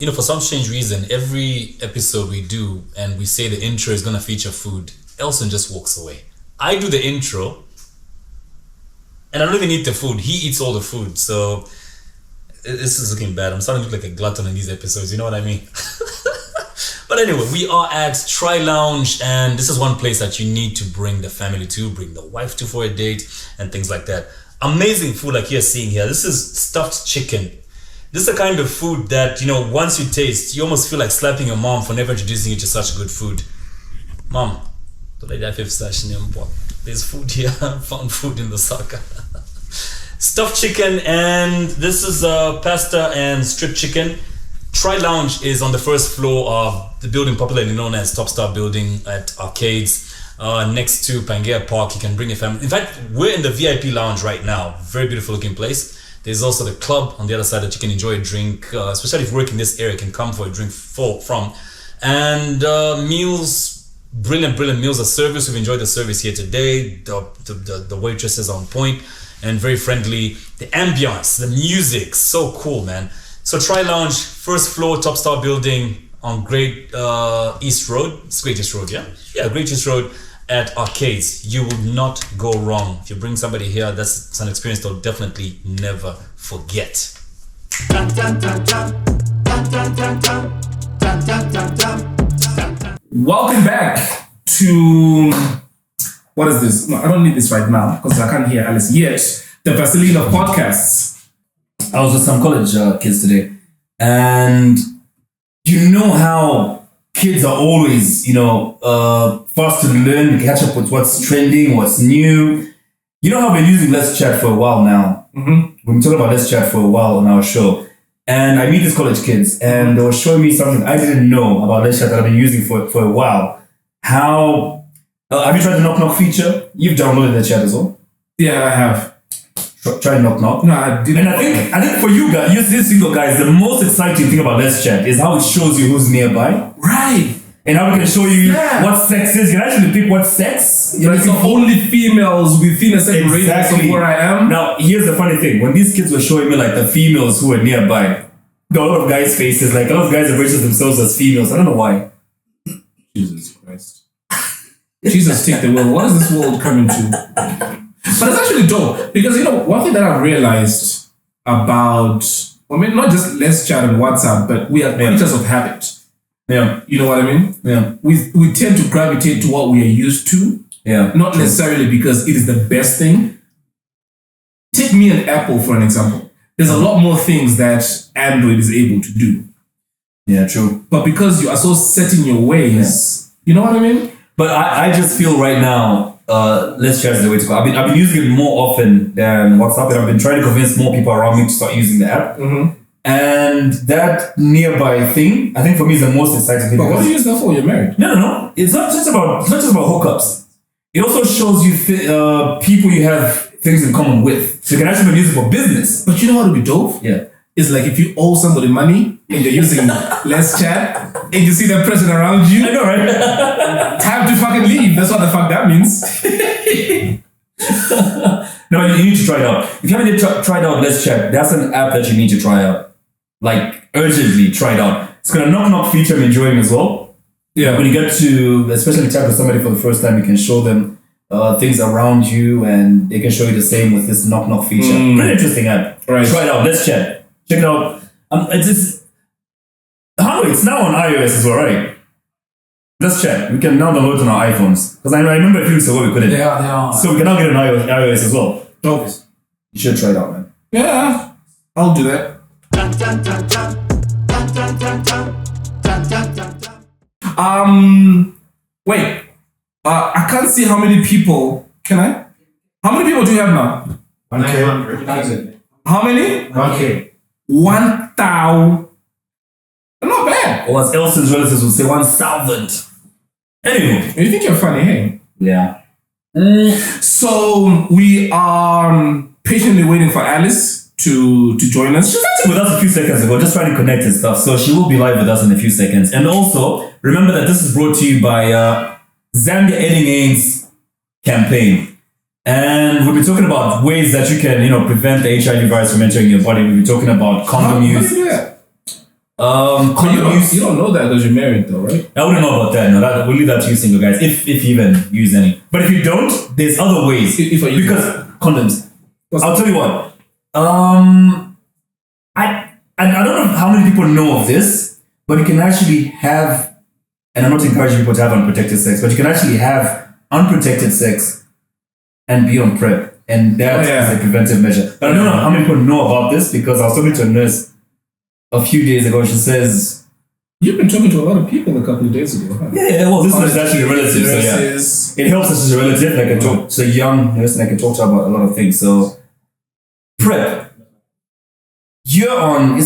You know, for some strange reason, every episode we do and we say the intro is going to feature food, Elson just walks away. I do the intro and I don't even eat the food. He eats all the food. So this is looking bad. I'm starting to look like a glutton in these episodes. You know what I mean? But anyway, we are at Try Lounge, and this is one place that you need to bring the family to, bring the wife to for a date and things like that. Amazing food like you're seeing here. This is stuffed chicken. This is the kind of food that, you know, once you taste, you almost feel like slapping your mom for never introducing you to such good food. Mom, there's food here. Found food in the saka. Stuffed chicken, and this is pasta and strip chicken. Try Lounge is on the first floor of the building popularly known as Top Star Building at Arcades, next to Pangea Park. You can bring your family. In fact, we're in the VIP lounge right now. Very beautiful looking place. There's also the club on the other side that you can enjoy a drink, especially if you work in this area, you can come for a drink from. And meals, brilliant meals of service. We've enjoyed the service here today. The waitresses are on point and very friendly. The ambiance, the music, so cool, man. So Try Lounge, first floor, Top Star Building on Great East Road. It's Great East Road, yeah? Yeah, Great East Road at Arcades. You will not go wrong. If you bring somebody here, that's an experience they'll definitely never forget. Welcome back to, what is this? No, I don't need this right now because I can't hear Alice yet. The Vaseline of podcasts. I was with some college kids today, and you know how kids are always, fast to learn, catch up with what's trending, what's new. You know how we've been using LetsChat for a while now. Mm-hmm. We've been talking about LetsChat for a while on our show, and I meet these college kids, and they were showing me something I didn't know about LetsChat that I've been using for a while. How have you tried the knock knock feature? You've downloaded LetsChat as well. Yeah, I have. Try knock knock. No, I didn't. And I think for you guys, you single guys, the most exciting thing about LetsChat is how it shows you who's nearby. Right. And how we can show you what sex is. You can actually pick what sex. So only females within a certain radius of where I am. Now, here's the funny thing. When these kids were showing me like the females who were nearby, there were a lot of guys' faces. Like a lot of guys have registered themselves as females. I don't know why. Jesus Christ. Jesus, take the world. What is this world coming to? But it's actually dope. Because, one thing that I've realized about, not just LetsChat and WhatsApp, but we are creatures of habit. Yeah. You know what I mean? Yeah. We tend to gravitate to what we are used to. Yeah. Not necessarily because it is the best thing. Take me and Apple for an example. There's a lot more things that Android is able to do. Yeah, true. But because you are so set in your ways, you know what I mean? But I just feel right now, LetsChat is the way to go. I've been using it more often than WhatsApp, and I've been trying to convince more people around me to start using the app. Mm-hmm. And that nearby thing, I think for me is the most exciting thing. But what do you use that for? You're married. No. It's not just about hookups. It also shows you people you have things in common with. So you can actually use it for business. But you know what would be dope? Yeah. It's like if you owe somebody money and you're using LetsChat and you see that person around you. I know, right? Time to fucking leave. That's what the fuck that means. No, you need to try it out. If you haven't tried out LetsChat, that's an app that you need to try out. Like, urgently try it out. It's got a knock-knock feature I'm enjoying as well. Yeah. When you get to, especially chat with somebody for the first time, you can show them things around you, and they can show you the same with this knock-knock feature. Pretty interesting app. Right. Try it out. LetsChat. Check it out. It's now on iOS as well, right? LetsChat. We can now download it on our iPhones. Because I remember a few weeks ago we couldn't. They are. So we can now get it on iOS as well. Dope. You should try it out, man. Yeah, I'll do that. Wait. I can't see how many people. Can I? How many people do you have now? 1K. How many? 1K. 1,000. Not bad. Or as Elson's relatives would say, 1,000. Anyway. You think you're funny, hey? Yeah. So we are patiently waiting for Alice to join us. She was actually with us a few seconds ago, just trying to connect and stuff. So she will be live with us in a few seconds. And also, remember that this is brought to you by Zambia Ending AIDS campaign. And we'll be talking about ways that you can, prevent the HIV virus from entering your body. We'll be talking about condom use. How do you do that? Condom use. You don't know that because you're married, though, right? I wouldn't know about that. No, we'll leave that to you single guys, if you even use any. But if you don't, there's other ways. Because condoms. I'll tell you what. I don't know how many people know of this, but you can actually have, and I'm not encouraging people to have unprotected sex, but you can actually have unprotected sex and be on PrEP. And that is a preventive measure. But I don't know how many people know about this because I was talking to a nurse a few days ago. She says, you've been talking to a lot of people a couple of days ago, huh? Yeah, well, this is actually a relative, so yeah. It helps us as a relative. I can talk to a young nurse and I can talk to her about a lot of things. So, PrEP. You're on,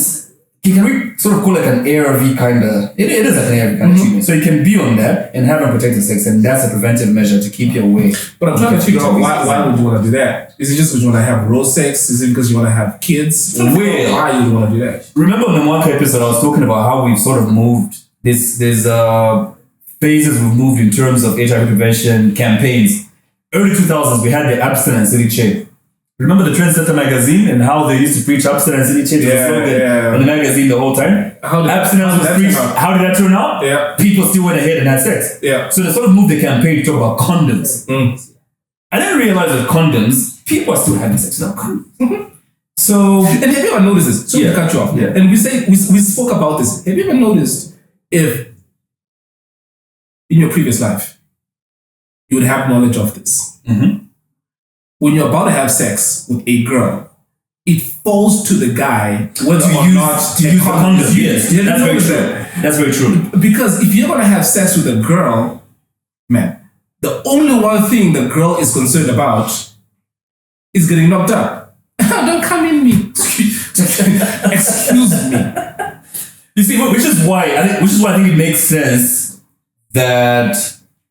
can we sort of call it an ARV kind of, it is like an ARV kind of treatment. So you can be on that and have unprotected sex, and that's a preventive measure to keep you away. But I'm trying to figure out why would you want to do that? Is it just because you want to have raw sex? Is it because you want to have kids? Why you want to do that? Remember in the one episode I was talking about how we've sort of moved, there's phases we've moved in terms of HIV prevention campaigns. Early 2000s, we had the abstinence city chain. Remember the Trendsetter magazine and how they used to preach abstinence city chain on the magazine the whole time? Abstinence was preached. How did that turn out? Yeah. People still went ahead and had sex. Yeah. So they sort of moved the campaign to talk about condoms. I didn't realize that condoms, people are still having sex without condoms. So, and have you ever noticed this? So to cut you off. Yeah. And we spoke about this. Have you ever noticed if in your previous life you would have knowledge of this? When you're about to have sex with a girl, it falls to the guy whether or not to use the condom. Yes, that's very true. That's very true. Because if you're gonna have sex with a girl, man, the only one thing the girl is concerned about is getting knocked up. Don't come in me. Excuse me. You see, which is why I think it makes sense that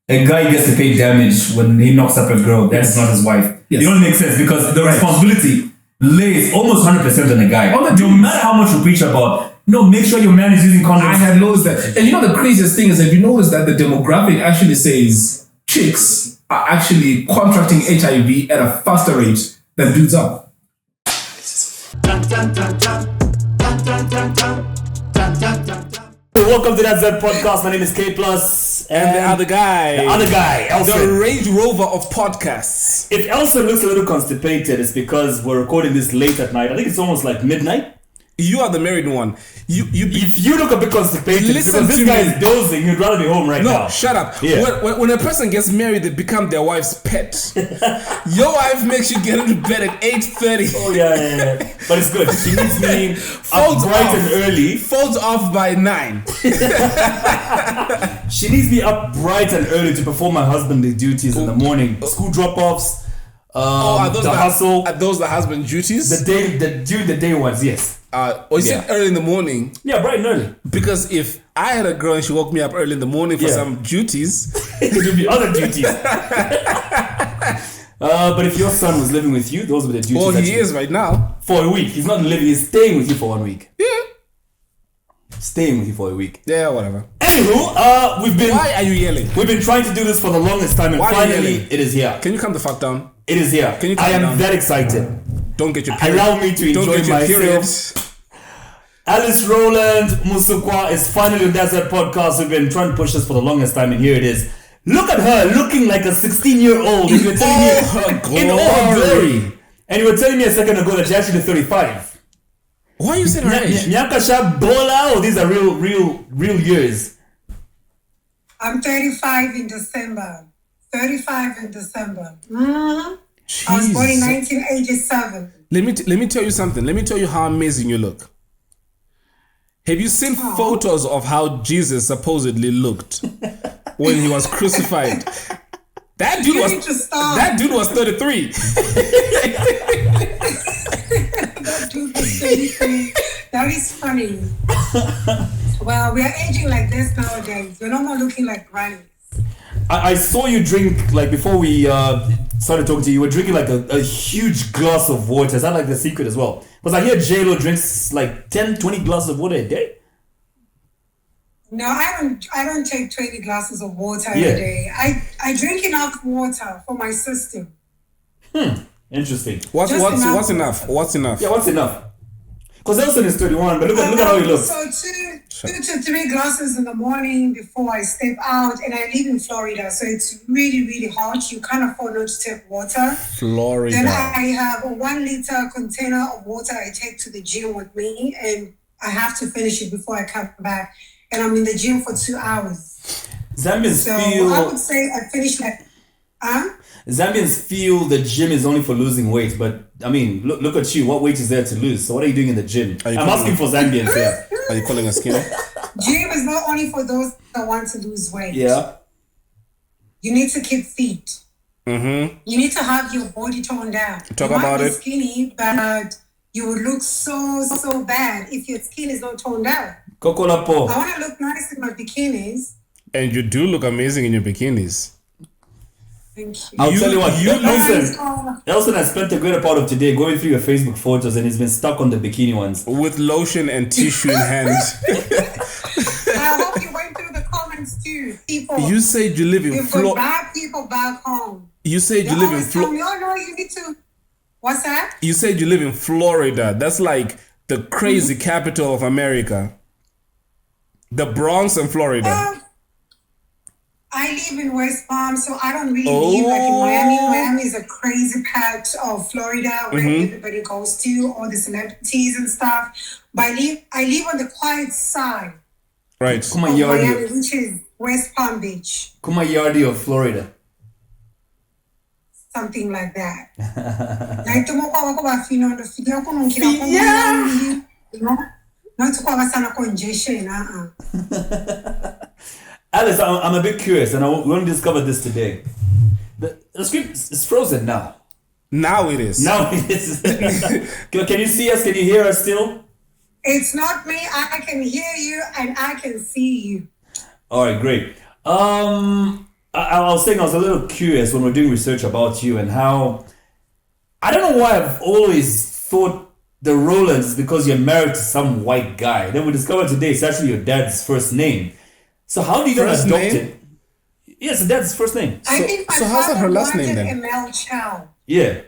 a guy gets to pay damage when he knocks up a girl that's not his wife. It only makes sense because the responsibility lays almost 100% on the guy. No matter how much we preach about, make sure your man is using condoms. I had noticed that. And the craziest thing is that you notice that the demographic actually says chicks are actually contracting HIV at a faster rate than dudes are. Welcome to that Zed Podcast. My name is K+. And the other guy. Elson. The Range Rover of podcasts. If Elson looks a little constipated, it's because we're recording this late at night. I think it's almost like midnight. You are the married one. If you look a bit constipated, listen because this guy is dozing, you'd rather be home right now. No, shut up. Yeah. When a person gets married, they become their wife's pet. Your wife makes you get into bed at 8:30. Oh, yeah. But it's good. She needs me up bright and early. Folds off by 9. She needs me up bright and early to perform my husbandly duties in the morning. School drop-offs, hustle. Are those the husband duties? The day ones, yes. You said early in the morning? Yeah, bright and early. Because if I had a girl and she woke me up early in the morning for some duties, it would be other duties. But if your son was living with you, those were the duties. Well, he is right now. For a week. He's not living, he's staying with you for 1 week. Yeah. Staying with you for a week. Yeah, whatever. Anywho, Why are you yelling? We've been trying to do this for the longest time, and finally it is here. Can you calm the fuck down? It is here. Can you calm I am down? that excited. Don't get your period. Allow me to enjoy myself. Alice Rowlands Musukwa is finally on Zed Podcast. We've been trying to push this for the longest time, and here it is. Look at her looking like a 16-year-old. In all her glory. And you were telling me a second ago that she's actually 35. Why are you saying her age? Nyakasha Bola, or these are real years? I'm 35 in December. 35 in December. I was born in 1987. Let me tell you something. Let me tell you how amazing you look. Have you seen photos of how Jesus supposedly looked when he was crucified? That dude was 33. That dude was 33. That is funny. Well, we are aging like this nowadays. We're no more looking like grannies. I saw you drink, like, before we started talking to you, you were drinking like a huge glass of water. Is that like the secret as well? Because I hear J-Lo drinks like 10, 20 glasses of water a day. No, I don't take 20 glasses of water a day. I drink enough water for my system. Interesting. What's enough? What's enough? Yeah, what's enough? Because Elson is 31, but look at how he looks. So two to 3 glasses in the morning before I step out, and I live in Florida, so it's really, really hot. You can't afford not to take water. Florida. Then I have a 1 liter container of water I take to the gym with me, and I have to finish it before I come back. And I'm in the gym for 2 hours. Zambians So feel... I would say I finish like... Zambians feel the gym is only for losing weight, but I mean, look at you. What weight is there to lose? So what are you doing in the gym? I'm asking for Zambians here. Are you calling us skinny? Gym is not only for those that want to lose weight. Yeah. You need to keep fit. Mm-hmm. You need to have your body toned down. Talk you about might be it. Skinny, but you would look so bad if your skin is not toned down. Coco Lapo. I want to look nice in my bikinis. And you do look amazing in your bikinis. Thank you. I'll tell you what. Listen, Oh, Elson has spent a greater part of today going through your Facebook photos, and he's been stuck on the bikini ones. With lotion and tissue in hand. I hope you went through the comments too. People, You said you live in you've got Florida. bad people back home. You said They you live in always tell Florida. me, oh no, you need to... What's that? You said you live in Florida. That's like the crazy capital of America. The Bronx and Florida. I live in West Palm, so I don't really live like in Miami. Miami is a crazy part of Florida where everybody goes to, all the celebrities and stuff. But I live on the quiet side Right. of Miami, which is West Palm Beach. Kumayardi of Florida. Something like that. Not to cover some congestion. Alice, I'm a bit curious, and I want to discover this today. The script is frozen now. Now it is. Now it is. Can you see us? Can you hear us still? It's not me. I can hear you and I can see you. All right, great. I was saying I was a little curious when we're doing research about you and how... I don't know why I've always thought the Rowlands is because you're married to some white guy. Then we discovered today it's actually your dad's first name. So how do you get First adopted? name? Yes, the dad's first name. I think my so how's that father her last wanted name then? a male child. Yeah.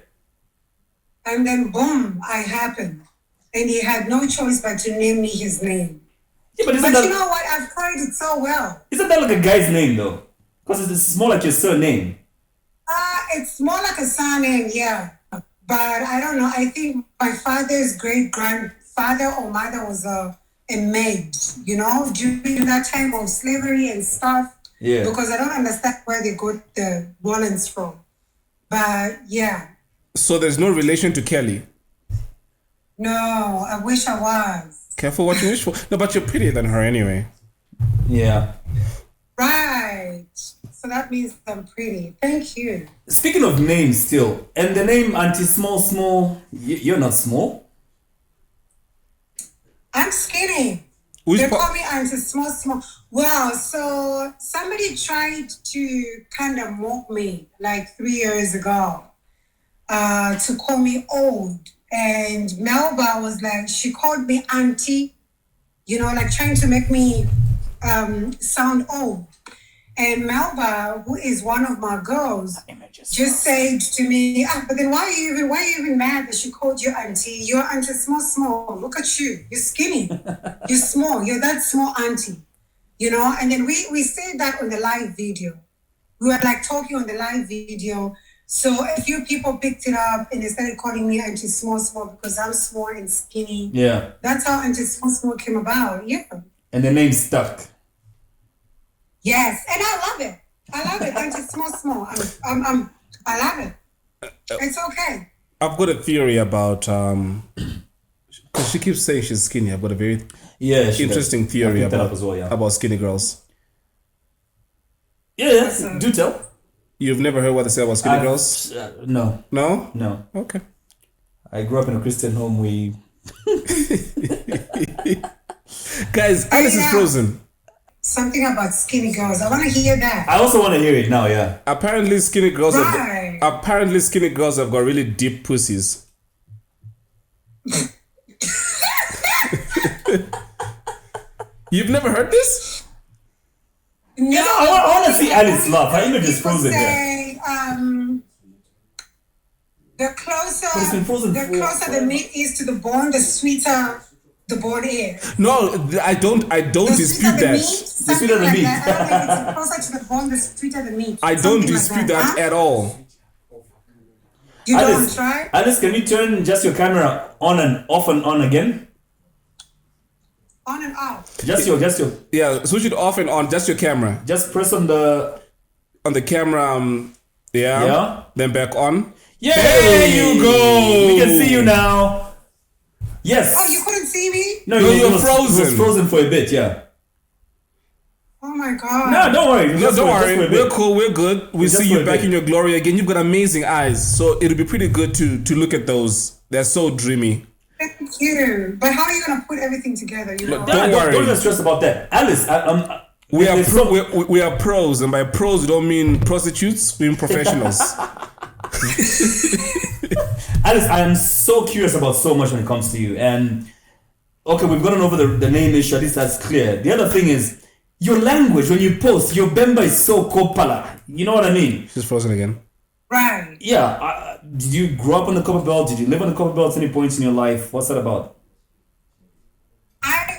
And then boom, I happened. And he had no choice but to name me his name. Yeah, but But you know what? I've heard it so well. isn't that like a guy's name though? Because it's more like your surname. It's more like a surname, yeah. But I don't know. I think my father's great-grandfather or mother was a maid, you know, during that time of slavery and stuff. Yeah. Because I don't understand where they got the Rowlands from. But yeah. So there's no relation to Kelly. No, I wish I was. Careful what you wish for. No, but you're prettier than her anyway. Yeah. Right. So that means I'm pretty. Thank you. Speaking of names still, and the name Auntie Small Small, you're not small. I'm skinny. Which They part- call me Auntie Small Small. Wow, so somebody tried to kind of mock me like 3 years ago to call me old. And Melba was like, she called me auntie, you know, like trying to make me sound old. And Melba, who is one of my girls, just said to me, but then why are you even mad that she called you auntie? You're Auntie Small Small. Look at you. You're skinny. You're small. You're that small auntie. You know? And then we said that on the live video. We were like talking on the live video. So a few people picked it up and they started calling me Auntie Small Small because I'm small and skinny. Yeah. That's how Auntie Small Small came about. Yeah. And the name stuck. Yes, and I love it. I love it. Auntie Small Small. I love it. It's okay. I've got a theory about because she keeps saying she's skinny. I've got a very interesting theory about skinny girls. Yeah, do tell. You've never heard what they say about skinny girls? No. No? No. Okay. I grew up in a Christian home. Guys, Alice is frozen. Something about skinny girls. I want to hear that. I also want to hear it now, yeah. Apparently skinny girls Right. have got really deep pussies. You've never heard this? No, I want to see Alice laugh. Her image is frozen here. say, the closer But it's been frozen for- the meat is to the bone, the sweeter the bone is. No, I don't The dispute sweeter the that. meat, something sweeter the like meat. that. I don't know if it's closer to the bone, the sweeter the meat. I don't Something like dispute that huh? at all. You Alice, don't, right? Alice, can we turn just your camera on and off and on again? On and off. Just your, Yeah, switch it off and on, just your camera. just press on the, On the camera, Yeah. then back on. yeah. There you go. We can see you now. Yes. Oh, you couldn't see me? No, No, it you're was frozen. frozen for a bit, yeah. Oh my god. No, don't worry. No, Just don't for- just worry. for a We're bit. cool. We're good. We Just see for you a back bit. in your glory again. You've got amazing eyes, so it'll be pretty good to look at those. They're so dreamy. Thank you. But how are you gonna put everything together? You know? Look, Don't worry. Don't even stress about that. Alice, We are there's no- we are pros, and by pros we don't mean prostitutes. We mean professionals. Alice, I am so curious about so much when it comes to you. And okay, we've gone over the name issue, at least that's clear. The other thing is your language when you post, your Bemba is so kopala. You know what I mean? She's frozen again. Right. Yeah. Did you grow up on the Copper Belt? Did you live on the Copper Belt at any points in your life? What's that about?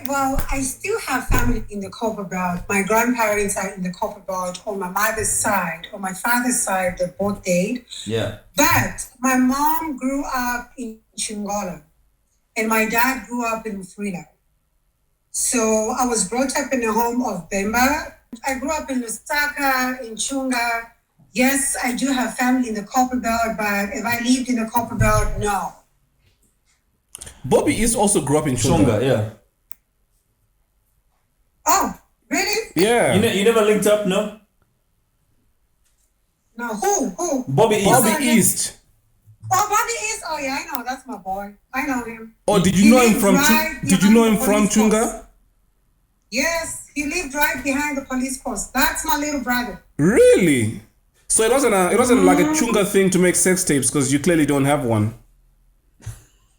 I still have family in the Copper Belt. My grandparents are in the Copper Belt on my mother's side. On my father's side, they both died. Yeah. But my mom grew up in Chingola, and my dad grew up in Frida. So I was brought up in the home of Bemba. I grew up in Lusaka, in Chunga. Yes, I do have family in the Copper Belt, but if I lived in the Copper Belt, no. Bobby East also grew up in Chonga. Chonga, yeah. Oh, really? Yeah. You never linked up, no? No, who? Bobby East. Bobby East. Oh, Bobby is. Oh yeah, I know. That's my boy. I know him. Oh, did you He know him lived from? right Did you know him behind from the police Chunga? post. Yes, he lived right behind the police post. That's my little brother. Really? So it wasn't like a Chunga thing to make sex tapes because you clearly don't have one.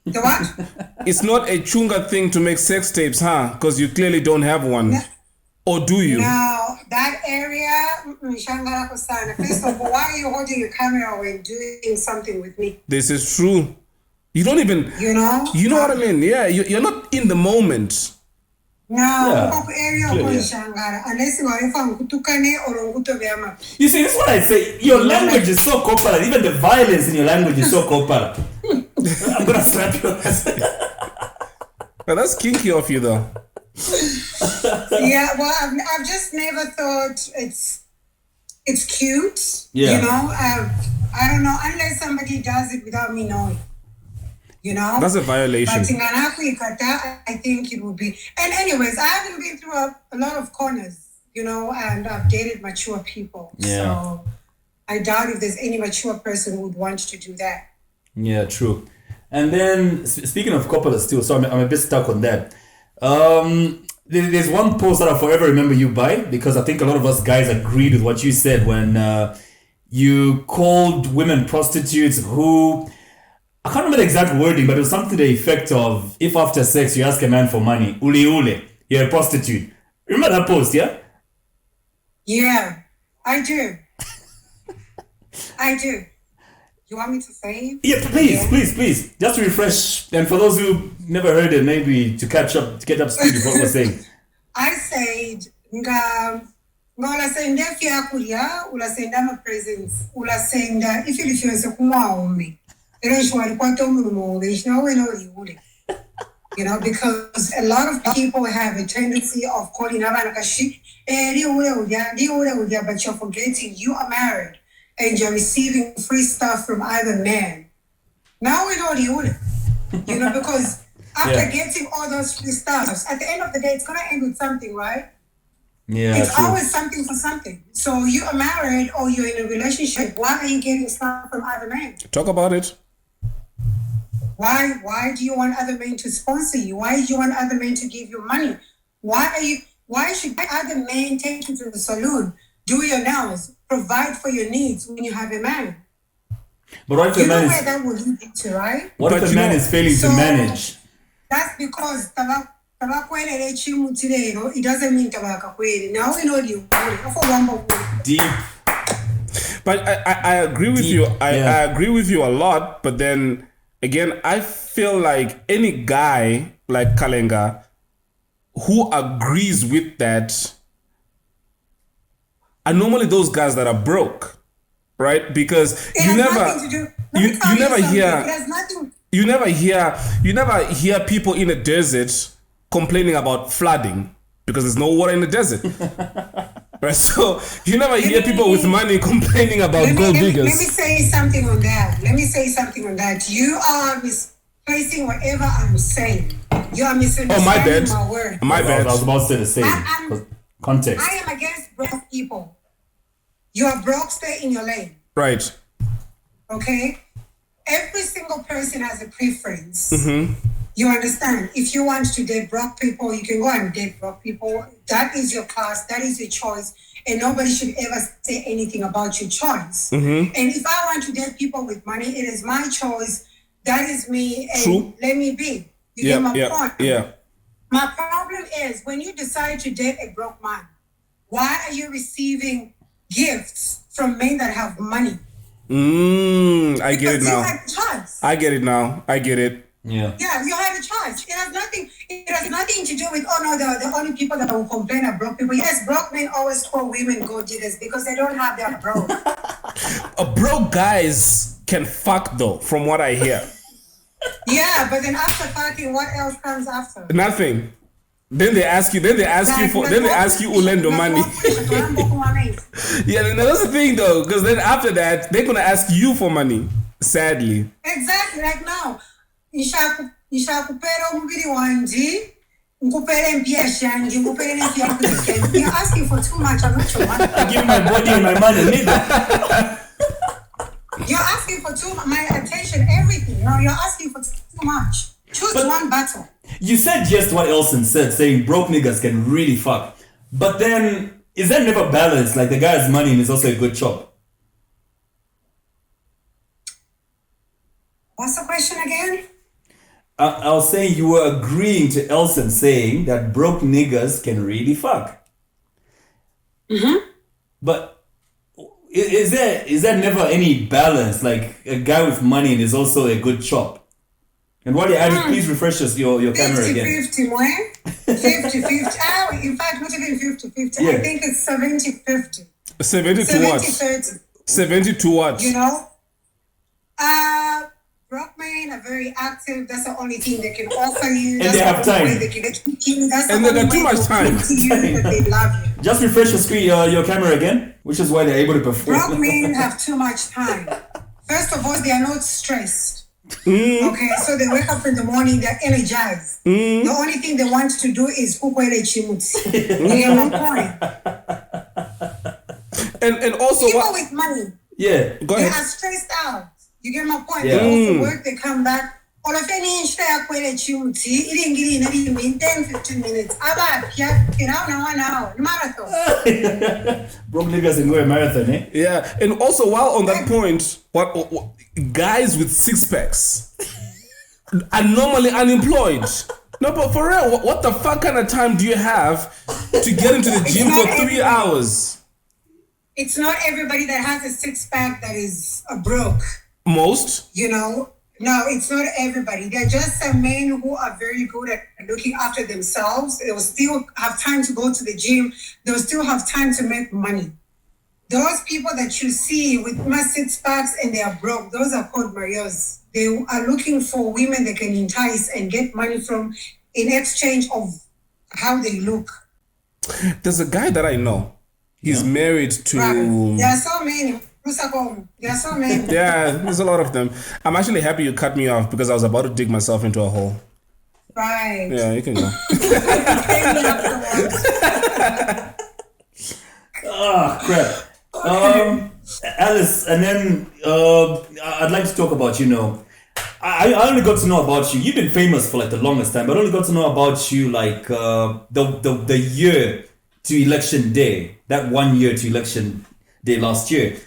The what? It's not a Chunga thing to make sex tapes, huh? Because you clearly don't have one. Or do you? No, that area, Shangara Kosana. First of all, why are you holding your camera when doing something with me? This is true. You don't even. You know? You know what I mean? Yeah, you're not in the moment. No, Yeah, area clearly, of Shangara. Unless you are from Kutukane or Ngutoviama. You see, this is what I say. Your language is so kopala. Even the violence in your language is so kopala. I'm gonna slap your ass. Well, that's kinky of you, though. Yeah, well, I've just never thought it's cute. Yeah. You know, I don't know, unless somebody does it without me knowing. You know? That's a violation. But in Africa, I think it would be. And anyways, I haven't been through a lot of corners, you know, and I've dated mature people. Yeah. So I doubt if there's any mature person who would want to do that. Yeah, true. And then speaking of kopala still, so I'm a bit stuck on that. There's one post that I'll forever remember you by, because I think a lot of us guys agreed with what you said when you called women prostitutes who, I can't remember the exact wording, but it was something to the effect of, if after sex you ask a man for money, ule ule, you're a prostitute. Remember that post, yeah? Yeah, I do. I do. You want me to say it? Yeah, please. Just to refresh, and for those who never heard it, maybe to get up to speed with what we're saying. I said, ulasenda fyakulya, ulasenda ama presents, ulasenda ifilifyonse kumwaume. Era shwari kwato mulumo, ishnawe ule. You know, because a lot of people have a tendency of calling abanakashi, but you're forgetting you are married and you're receiving free stuff from either man. Now we know you know, because after getting all those free stuffs, at the end of the day, it's going to end with something, right? Yeah, it's true. always something for something. So you are married or you're in a relationship. Why are you getting stuff from other men? Talk about it. Why do you want other men to sponsor you? Why do you want other men to give you money? Why should other men take you to the salon, do your nails, provide for your needs when you have a man? But what if You the know man where is, that will lead you to, right? what if But the you man know- is failing to So- manage? That's because tabakwelele chimu today, it doesn't mean tabakakwele. Now we know you. Deep. But I agree with you. I agree with you a lot. But then again, I feel like any guy like Kalenga who agrees with that are normally those guys that are broke, right? Because It has nothing to do. Let me tell you never something. hear It has nothing. you never hear people in a desert complaining about flooding because there's no water in the desert. Right? So you never hear people with money complaining about gold Let me diggers. say something on that. You are misplacing whatever I'm saying. You are misunderstanding Oh, my bad. my word. My bad. I was about to say the same. I'm- 'cause Context. I am against broke people. You are broke, stay in your lane. Right. Okay? Every single person has a preference. Mm-hmm. You understand? If you want to date broke people, you can go and date broke people. That is your class. That is your choice. And nobody should ever say anything about your choice. Mm-hmm. And if I want to date people with money, it is my choice. That is me. And True. let me be. You get my Yeah. point? Yeah. My problem is when you decide to date a broke man, why are you receiving gifts from men that have money? I get it Because you now. had a choice. I get it now. I get it. Yeah. Yeah, you had a choice. It has nothing to do with the only people that will complain are broke people. Yes, broke men always call women gold diggers because they don't have their broke. Broke guys can fuck though, from what I hear. Yeah, but then after fucking, what else comes after? Nothing. Then they ask you Ulendo money. Yeah, and that's the thing though, because then after that, they're gonna ask you for money. Sadly. Exactly, like now. Nishakupera umubiri wanje, nkupere mpiyasha yanjye, nkupere n'empiyakuzikenge. You're asking for too much, I'm not your money. I give my body and my money, nigga. You're asking for too much, my attention, everything. No, you're asking for too much. Choose one battle. You said just what Elson said, saying broke niggas can really fuck. But then, is that never balanced? Like the guy has money and is also a good chop. What's the question again? I was saying you were agreeing to Elson saying that broke niggas can really fuck. Mm-hmm. But is there never any balance? Like a guy with money and is also a good chop. And while you're at it, please refresh your camera again. 50-50, moe. 50-50. Oh, in fact, not even 50-50. Yeah. I think it's 70-50. 70 to what? 70-30. 70 to what? You know? Broke men are very active. That's the only thing they can offer you. And they have the only time. way they can get you. That's And the they only got too way much they'll time. prove to you that they love you. Just refresh your screen, your camera again, which is why they're able to perform. Broke men have too much time. First of all, they are not stressed. Okay, so they wake up in the morning, they're energized. The only thing they want to do is kukwele chimuti. You get my point? And also People what? with money, Yeah. Go they ahead. are stressed out. You get my point? Yeah. They go to work, they come back. All of any kwele chimuti, in 10-15 minutes. Now 1 hour. Marathon. Broke niggas can go a marathon, eh? Yeah, and also while on that point, what guys with six packs are normally unemployed. No, but for real, what the fuck kind of time do you have to get into the gym for 3 hours? It's not everybody that has a six-pack that is broke. Most. You know, no, it's not everybody. They're just some men who are very good at looking after themselves. They will still have time to go to the gym. They'll still have time to make money. Those people that you see with massive sparks and they are broke, those are called Marios. They are looking for women they can entice and get money from in exchange of how they look. There's a guy that I know. He's married to... There are so many. There are so many. Yeah, there's a lot of them. I'm actually happy you cut me off because I was about to dig myself into a hole. Right. Yeah, you can go. Ah, crap. Alice, and then I'd like to talk about, I only got to know about you. You've been famous for like the longest time, but I only got to know about you like the year to election day. That 1 year to election day last year.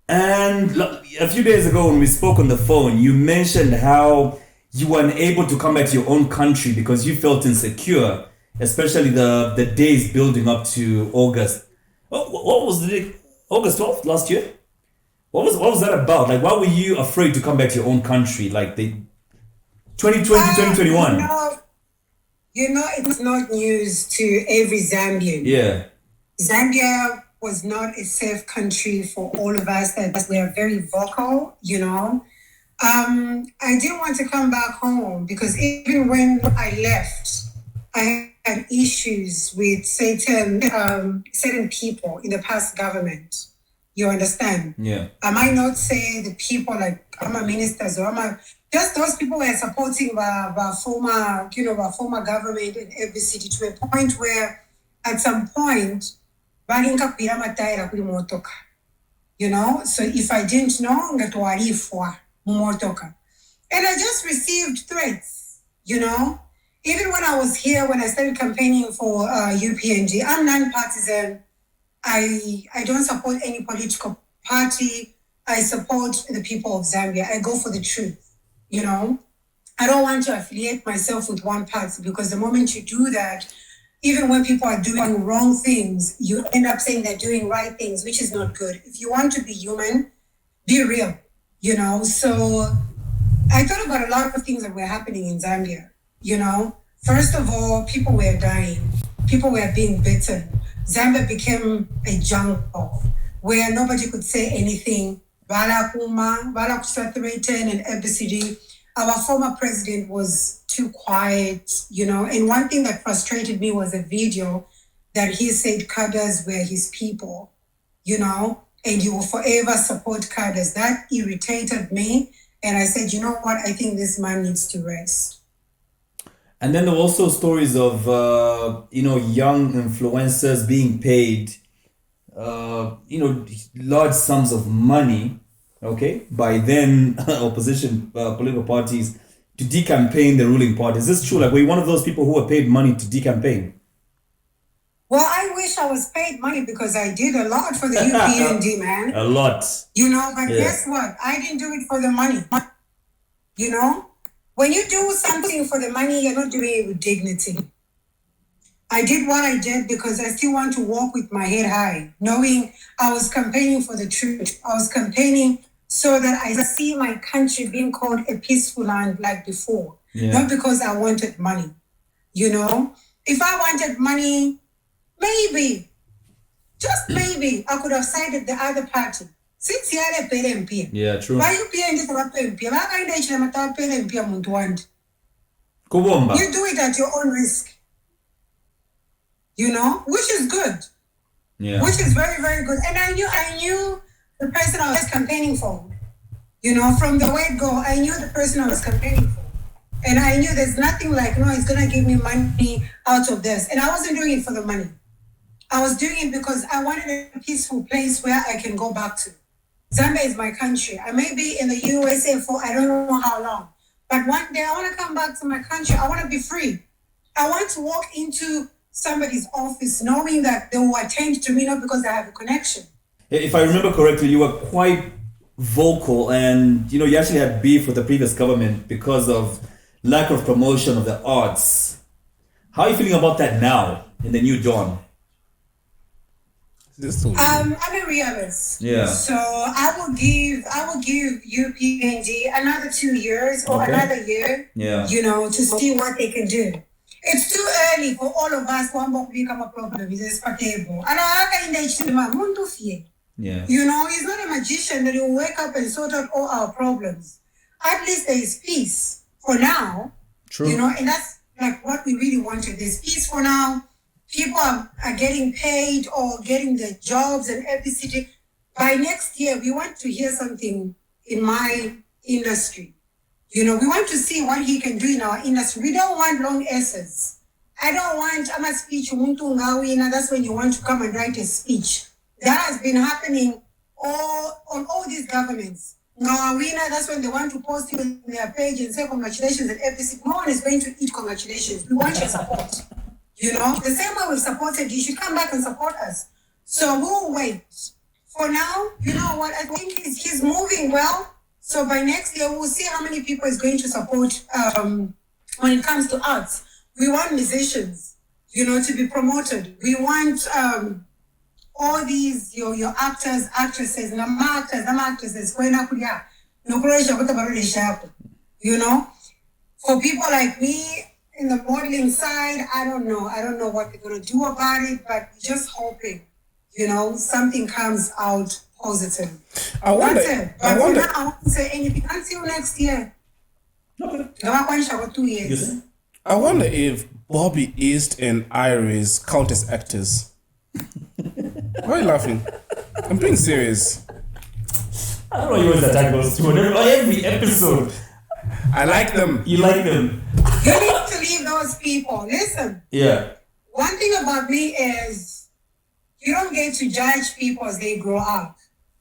And a few days ago when we spoke on the phone, you mentioned how you were unable to come back to your own country because you felt insecure, especially the days building up to August. What was the day? August 12th last year? What was that about? Like, why were you afraid to come back to your own country? Like the 2020, 2021. It's not news to every Zambian. Yeah. Zambia was not a safe country for all of us. That we are very vocal, I didn't want to come back home because even when I left, I had issues with certain people in the past government. You understand? Yeah. I might not say the people like our ministers or just those people were supporting the former government in every city to a point where at some point, so if I didn't know, and I just received threats, Even when I was here, when I started campaigning for UPNG, I'm non-partisan. I don't support any political party. I support the people of Zambia. I go for the truth, I don't want to affiliate myself with one party because the moment you do that, even when people are doing wrong things, you end up saying they're doing right things, which is not good. If you want to be human, be real, So I thought about a lot of things that were happening in Zambia, First of all, people were dying. People were being beaten. Zambia became a jungle where nobody could say anything. Bala Kusaturaten and ABCD. Our former president was too quiet, And one thing that frustrated me was a video that he said cadres were his people, and you will forever support cadres. That irritated me. And I said, you know what? I think this man needs to rest. And then there were also stories of, young influencers being paid, large sums of money, by then opposition political parties to decampaign the ruling party. Is this true? Like, were you one of those people who were paid money to decampaign? Well, I wish I was paid money because I did a lot for the UPND, man. A lot. But guess what? I didn't do it for the money. When you do something for the money, you're not doing it with dignity. I did what I did because I still want to walk with my head high, knowing I was campaigning for the truth. I was campaigning so that I see my country being called a peaceful land like before. Yeah. Not because I wanted money. If I wanted money, maybe, just maybe, I could have sided the other party. Since you are a PLMP. Yeah, true. Why you PLMP? Kubomba. You do it at your own risk. Which is good. Yeah. Which is very, very good. And I knew the person I was campaigning for. From the word go, I knew the person I was campaigning for. And I knew there's nothing like, no, it's going to give me money out of this. And I wasn't doing it for the money. I was doing it because I wanted a peaceful place where I can go back to. Zambia is my country. I may be in the USA for I don't know how long. But one day I want to come back to my country. I want to be free. I want to walk into somebody's office knowing that they will attend to me, not because I have a connection. If I remember correctly, you were quite vocal and, you actually had beef with the previous government because of lack of promotion of the arts. How are you feeling about that now in the new dawn? I'm a realist. Yeah. So I will give UPNG another 2 years or another year. Yeah. To see what they can do. It's too early for all of us to become a problem. It's respectable. Yeah. He's not a magician that will wake up and sort out all our problems. At least there is peace for now. True. And that's like what we really wanted. There's peace for now. People are getting paid or getting their jobs and everything. By next year, we want to hear something in my industry. We want to see what he can do in our industry. We don't want long essays. I don't want a speech. That's when you want to come and write a speech. That has been happening on all these governments. No, winner, that's when they want to post you in their page and say congratulations and everything. No one is going to eat congratulations. We want your support. You know, the same way we've supported you, should come back and support us. So we'll wait. For now, you know what? I think he's moving well. So by next year, we'll see how many people is going to support when it comes to arts. We want musicians, you know, to be promoted. We want all these your actors, actresses, actresses, you know. For people like me in the modeling side, I don't know what they're gonna do about it, but we're just hoping, you know, something comes out positive. I wonder. I won't say anything until next year. Okay. 2 years. I wonder if Bobby East and Iris count as actors. Why are you laughing? I'm being serious. I don't know you always attack those two. Every episode. I like them. You like them. You need to leave those people. Listen. Yeah. One thing about me is you don't get to judge people as they grow up.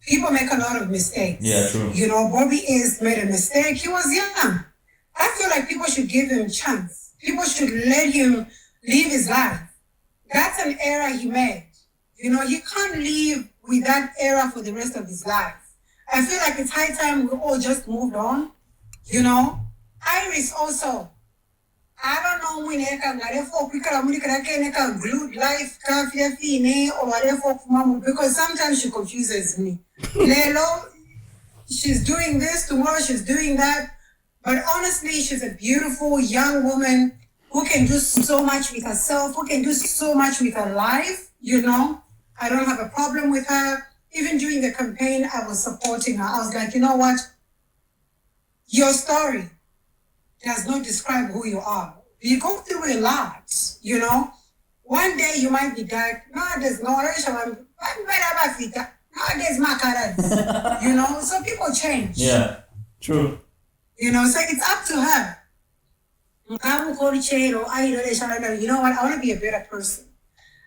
People make a lot of mistakes. Yeah, true. You know, Bobby East made a mistake. He was young. I feel like people should give him a chance. People should let him live his life. That's an error he made. You know, he can't live with that error for the rest of his life. I feel like it's high time we all just moved on. You know, Iris also. I don't know when glued life or whatever, because sometimes she confuses me. Lelo, she's doing this, tomorrow she's doing that. But honestly, she's a beautiful young woman who can do so much with herself, who can do so much with her life, you know. I don't have a problem with her. Even during the campaign, I was supporting her. I was like, you know what? Your story does not describe who you are. You go through a lot, you know. One day you might be dark. No, there's no nowadays my you know, so people change. Yeah, true. You know, so it's up to her. You know what? I want to be a better person.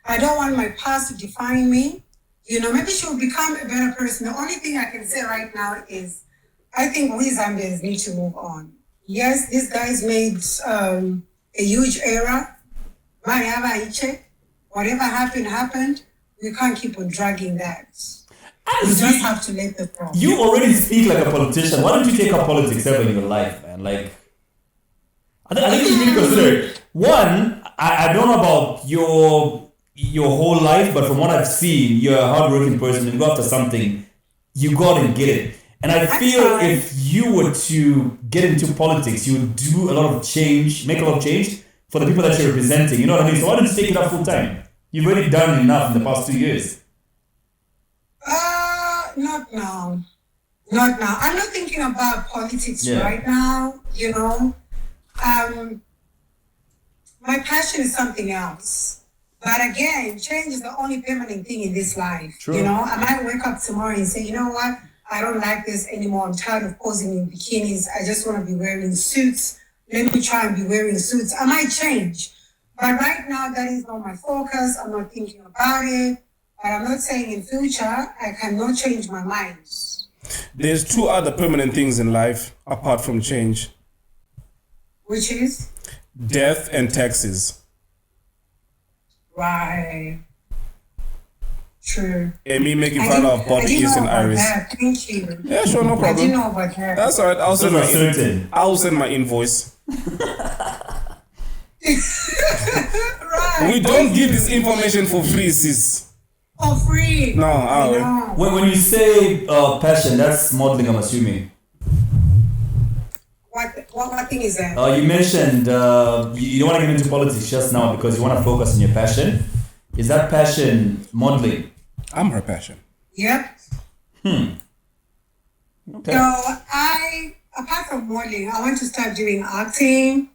I don't want my past to define me. You know, maybe she'll become a better person. The only thing I can say right now is I think we Zambians need to move on. Yes, these guys made a huge error. Whatever happened. We can't keep on dragging that. We just have to let the problem. You already speak like a politician. Why don't you take up politics ever in your life, man? Like, I think you should really consider it. One, I don't know about your whole life, but from what I've seen, you're a hardworking person. You go after something, you go out and get it. And I feel if you were to get into politics, you would do a lot of change, make a lot of change for the people that you're representing. You know what I mean? So why don't you take it up full time? You've already done enough in the past 2 years. Not now. I'm not thinking about politics right now, you know. My passion is something else. But again, change is the only permanent thing in this life. True. You know, I might wake up tomorrow and say, you know what? I don't like this anymore. I'm tired of posing in bikinis. I just want to be wearing suits. Let me try and be wearing suits. I might change. But right now, that is not my focus. I'm not thinking about it. But I'm not saying in future, I cannot change my mind. There's 2 other permanent things in life apart from change. Which is? Death and taxes. Right. True. And me making fun of Bobby East and Iris. Thank you. Yeah, sure, no problem. I didn't know about that. That's all right. I'll send my invoice. Right. We don't give this information for free, sis. For free. No, when you say passion, that's modeling, I'm assuming. What thing is that? You mentioned you don't want to get into politics just now because you want to focus on your passion. Is that passion modeling? I'm her passion. Yep. Okay. So apart from modeling, I want to start doing acting.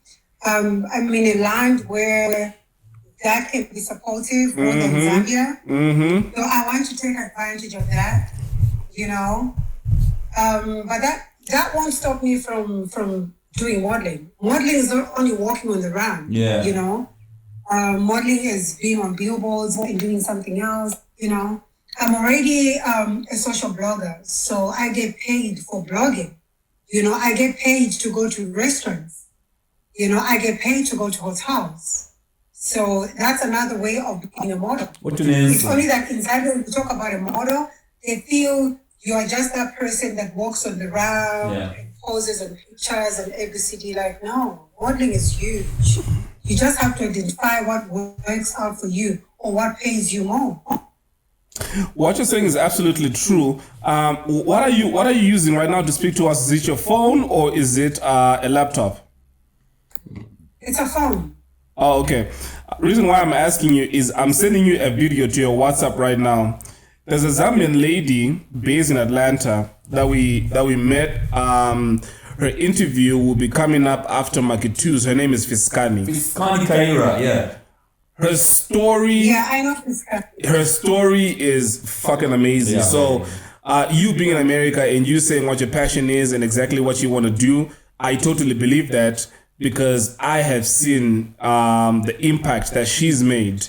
I'm in a land where that can be supportive more than Zambia. So I want to take advantage of that, you know. But that won't stop me from doing modeling. Modeling is not only walking on the ground, you know. Modeling is being on billboards and doing something else, you know. I'm already a social blogger, so I get paid for blogging. I get paid to go to restaurants. I get paid to go to hotels. So that's another way of being a model. What do you mean? It's only that inside when you talk about a model, they feel you are just that person that walks on the ground and poses on pictures and ABCD. Like, no, modeling is huge. You just have to identify what works out for you or what pays you more. What you're saying is absolutely true. What are you using right now to speak to us? Is it your phone or is it a laptop? It's a phone. Oh, okay. Reason why I'm asking you is I'm sending you a video to your WhatsApp right now. There's a Zambian lady based in Atlanta that we met. Her interview will be coming up after Market 2. Her name is Fiskani. Fiskani Kaira, yeah. Her story. Yeah, I know Fiskani. Her story is fucking amazing. Yeah. So, you being in America and you saying what your passion is and exactly what you want to do, I totally believe that because I have seen the impact that she's made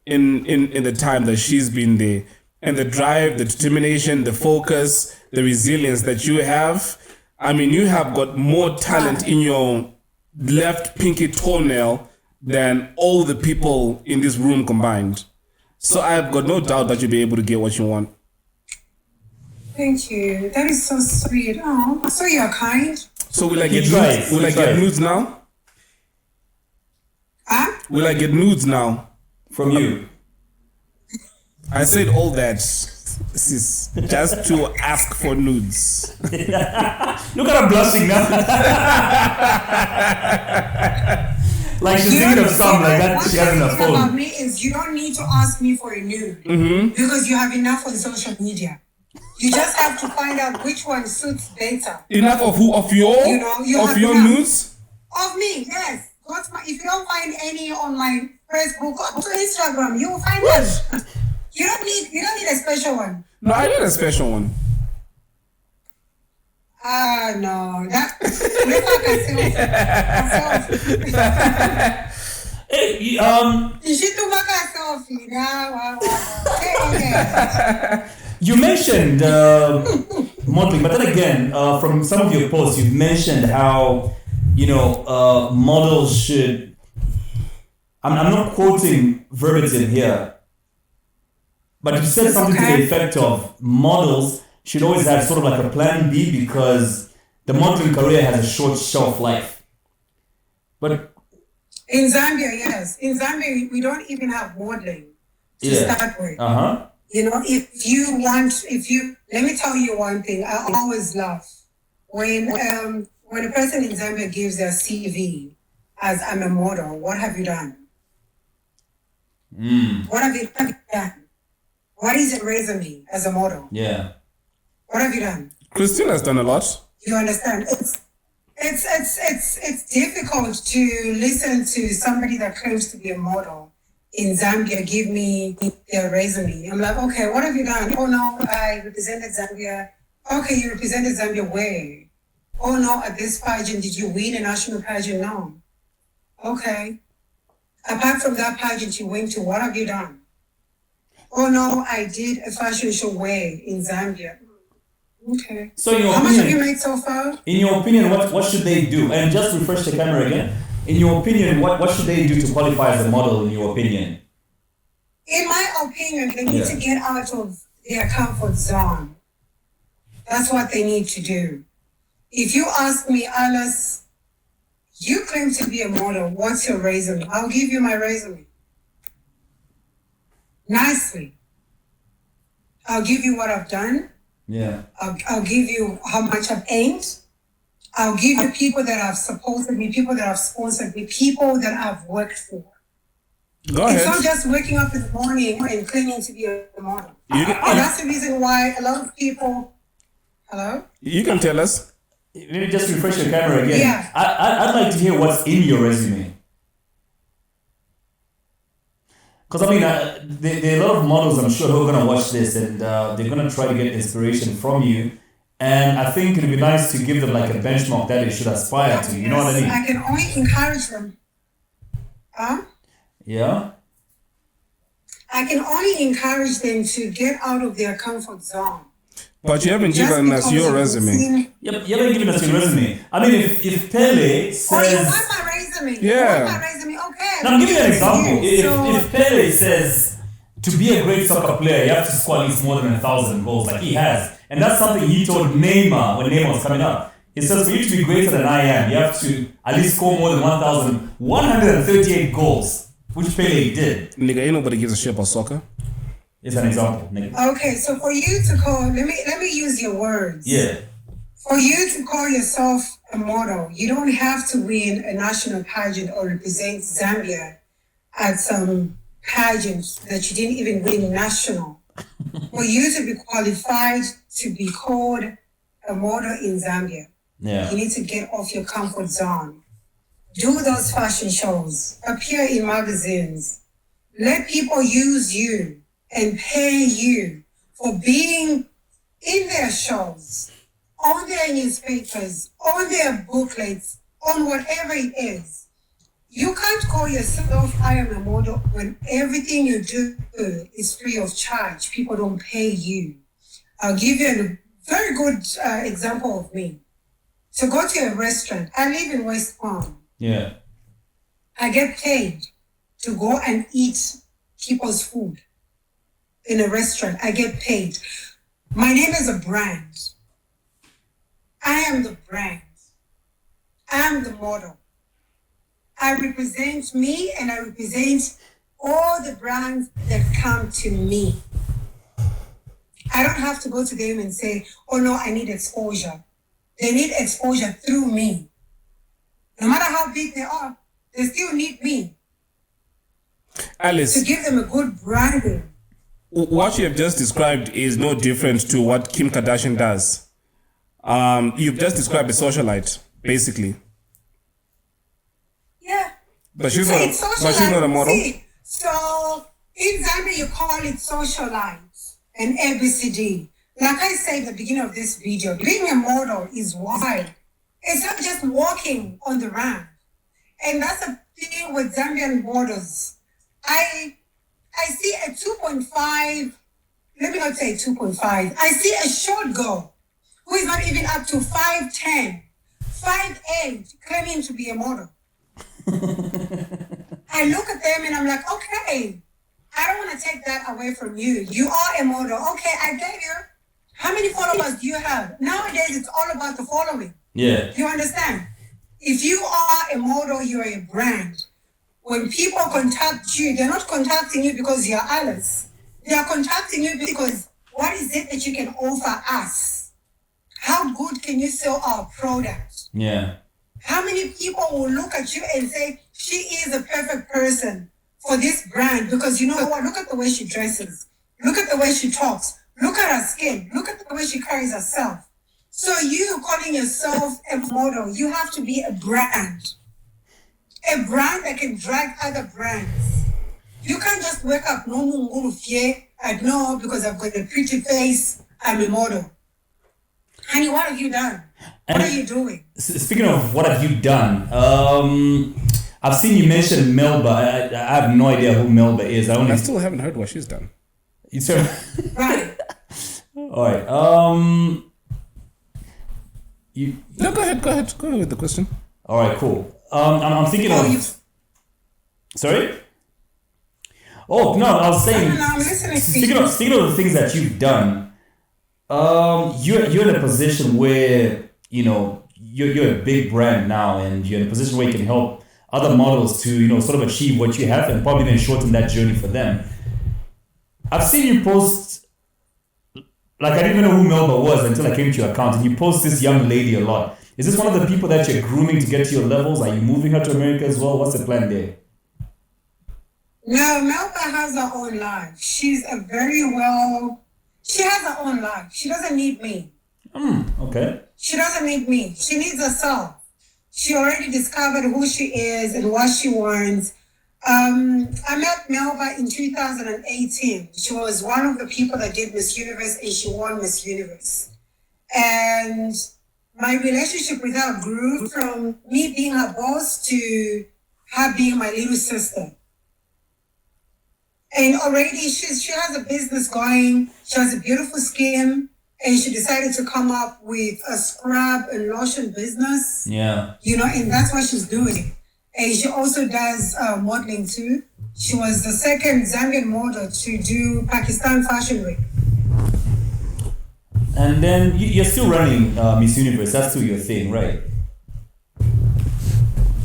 in the time that she's been there. And the drive, the determination, the focus, the resilience that you have. I mean, you have got more talent in your left pinky toenail than all the people in this room combined. So I've got no doubt that you'll be able to get what you want. Thank you. That is so sweet. Oh, so you're kind. So will I get nudes? Will I get nudes now? Huh? Will I get nudes now? From you. I said all that, sis, just to ask for nudes. Look at her blushing now. Like she's thinking of something like that she has in her What phone. about me is you don't need to ask me for a nude because you have enough on social media. You just have to find out which one suits better. Enough of who? Of your? Of your nudes? Of me, yes. If you don't find any on my Facebook or to Instagram, you will find them. You don't need a special one. No, I need a special one. No. That looks like a selfie. Hey, She took like a selfie. Okay. you mentioned modeling, but then again, from some of your posts, you've mentioned how models should. I'm not quoting verbatim here. But you said something to the effect of models should always have sort of like a plan B because the modeling career has a short shelf life. But in Zambia, yes. In Zambia, we don't even have modeling to start with. Let me tell you one thing. I always laugh when a person in Zambia gives their CV as I'm a model. What have you done? What have you done? What is your resume as a model? Yeah. What have you done? Christine has done a lot. You understand? It's difficult to listen to somebody that claims to be a model in Zambia give me their resume. I'm like, okay, what have you done? Oh no, I represented Zambia. Okay, you represented Zambia where? Oh no, at this pageant, did you win a national pageant? No. Okay. Apart from that pageant you went to, what have you done? Oh no, I did a fashion show where in Zambia. Okay. So in your how opinion, much have you made so far? In your opinion, what should they do? And just refresh the camera again. In your opinion, what should they do to qualify as a model? In your opinion? In my opinion, they need to get out of their comfort zone. That's what they need to do. If you ask me, Alice, you claim to be a model. What's your resume? I'll give you my resume. Nicely. I'll give you what I've done. Yeah. I'll give you how much I've aimed. I'll give you people that have supported me, people that have sponsored me, people that I've worked for. Go ahead. It's not just waking up in the morning and claiming to be a model. And that's the reason why a lot of people... Hello? You can tell us. Let me just refresh your camera again. Yeah. I'd like to hear what's in your resume. Because I mean, there are a lot of models, I'm sure, who are going to watch this and they're going to try to get inspiration from you. And I think it would be nice to give them like a benchmark that they should aspire to. You know what I mean? I can only encourage them. Yeah? I can only encourage them to get out of their comfort zone. But you haven't Just given us because your you've resume. seen- Yep, you haven't given us your resume. I mean, if Pele says... Oh, you want my resume? Yeah. You want my resume? Okay. Now, I'm giving you an example. So- If Pele says to be a great soccer player, you have to score at least more than 1,000 goals, like he has. And that's something he told Neymar when Neymar was coming up. He says, for you to be greater than I am, you have to at least score more than 1,138 goals, which Pele did. Nigga, ain't nobody gives a shit about soccer. It's an example, nigga. Okay, so for you to call, let me use your words. Yeah. For you to call yourself a model, you don't have to win a national pageant or represent Zambia at some pageants that you didn't even win national. For you to be qualified to be called a model in Zambia, Yeah. you need to get off your comfort zone. Do those fashion shows, appear in magazines, let people use you and pay you for being in their shows, on their newspapers, on their booklets, on whatever it is. You can't call yourself, I am a model, when everything you do is free of charge. People don't pay you. I'll give you a very good example of me. To go to a restaurant, I live in West Palm. Yeah. I get paid to go and eat people's food in a restaurant. I get paid. My name is a brand. I am the brand. I am the model. I represent me and I represent all the brands that come to me. I don't have to go to them and say, oh no, I need exposure. They need exposure through me. No matter how big they are, they still need me Alice, to give them a good branding. what you have just described is no different to what Kim Kardashian does. You've just described a socialite, basically. Yeah. But she's So not. it's But she's not a model. See, so in Zambia, you call it socialite and ABCD. Like I said at the beginning of this video, being a model is wide. It's not just walking on the ramp. And that's the thing with Zambian models. I see a 2.5, let me not say 2.5. I see a short girl who is not even up to 5'10", 5'8", claiming to be a model. I look at them and I'm like, okay, I don't want to take that away from you. You are a model. Okay, I get you. How many followers do you have? Nowadays, it's all about the following. Yeah. You understand? If you are a model, you're a brand. When people contact you, they're not contacting you because you're Alice. They are contacting you because what is it that you can offer us? How good can you sell our product? Yeah. How many people will look at you and say, she is a perfect person for this brand? Because you know what? Look at the way she dresses. Look at the way she talks. Look at her skin. Look at the way she carries herself. So you calling yourself a model, you have to be a brand. A brand that can drag other brands. You can't just wake up, no mungulu fie, I know because I've got a pretty face, I'm a model. Honey, what have you done? What are you doing? Speaking of what have you done, I've seen you mention Melba. I have no idea who Melba is. I still haven't heard what she's done. You said, Right. all right. No, go ahead with the question. All right, cool. I'm thinking of. Sorry. Oh no, I was saying. No, I'm listening to Speaking you. of the things that you've done, you're in a position where you're a big brand now, and you're in a position where you can help other models to sort of achieve what you have, and probably then shorten that journey for them. I've seen you post. Like, I didn't even know who Melba was until I came to your account, and you post this young lady a lot. Is this one of the people that you're grooming to get to your levels? Are you moving her to America as well? What's the plan there? No, Melba has her own life. She's she has her own life. She doesn't need me. Okay. She doesn't need me. She needs herself. She already discovered who she is and what she wants. I met Melba in 2018. She was one of the people that did Miss Universe, and she won Miss Universe. And my relationship with her grew from me being her boss to her being my little sister. And already she has a business going. She has a beautiful skin. And she decided to come up with a scrub and lotion business. Yeah. And that's what she's doing. And she also does modeling too. She was the second Zambian model to do Pakistan Fashion Week. And then you're still running Miss Universe. That's still your thing, right?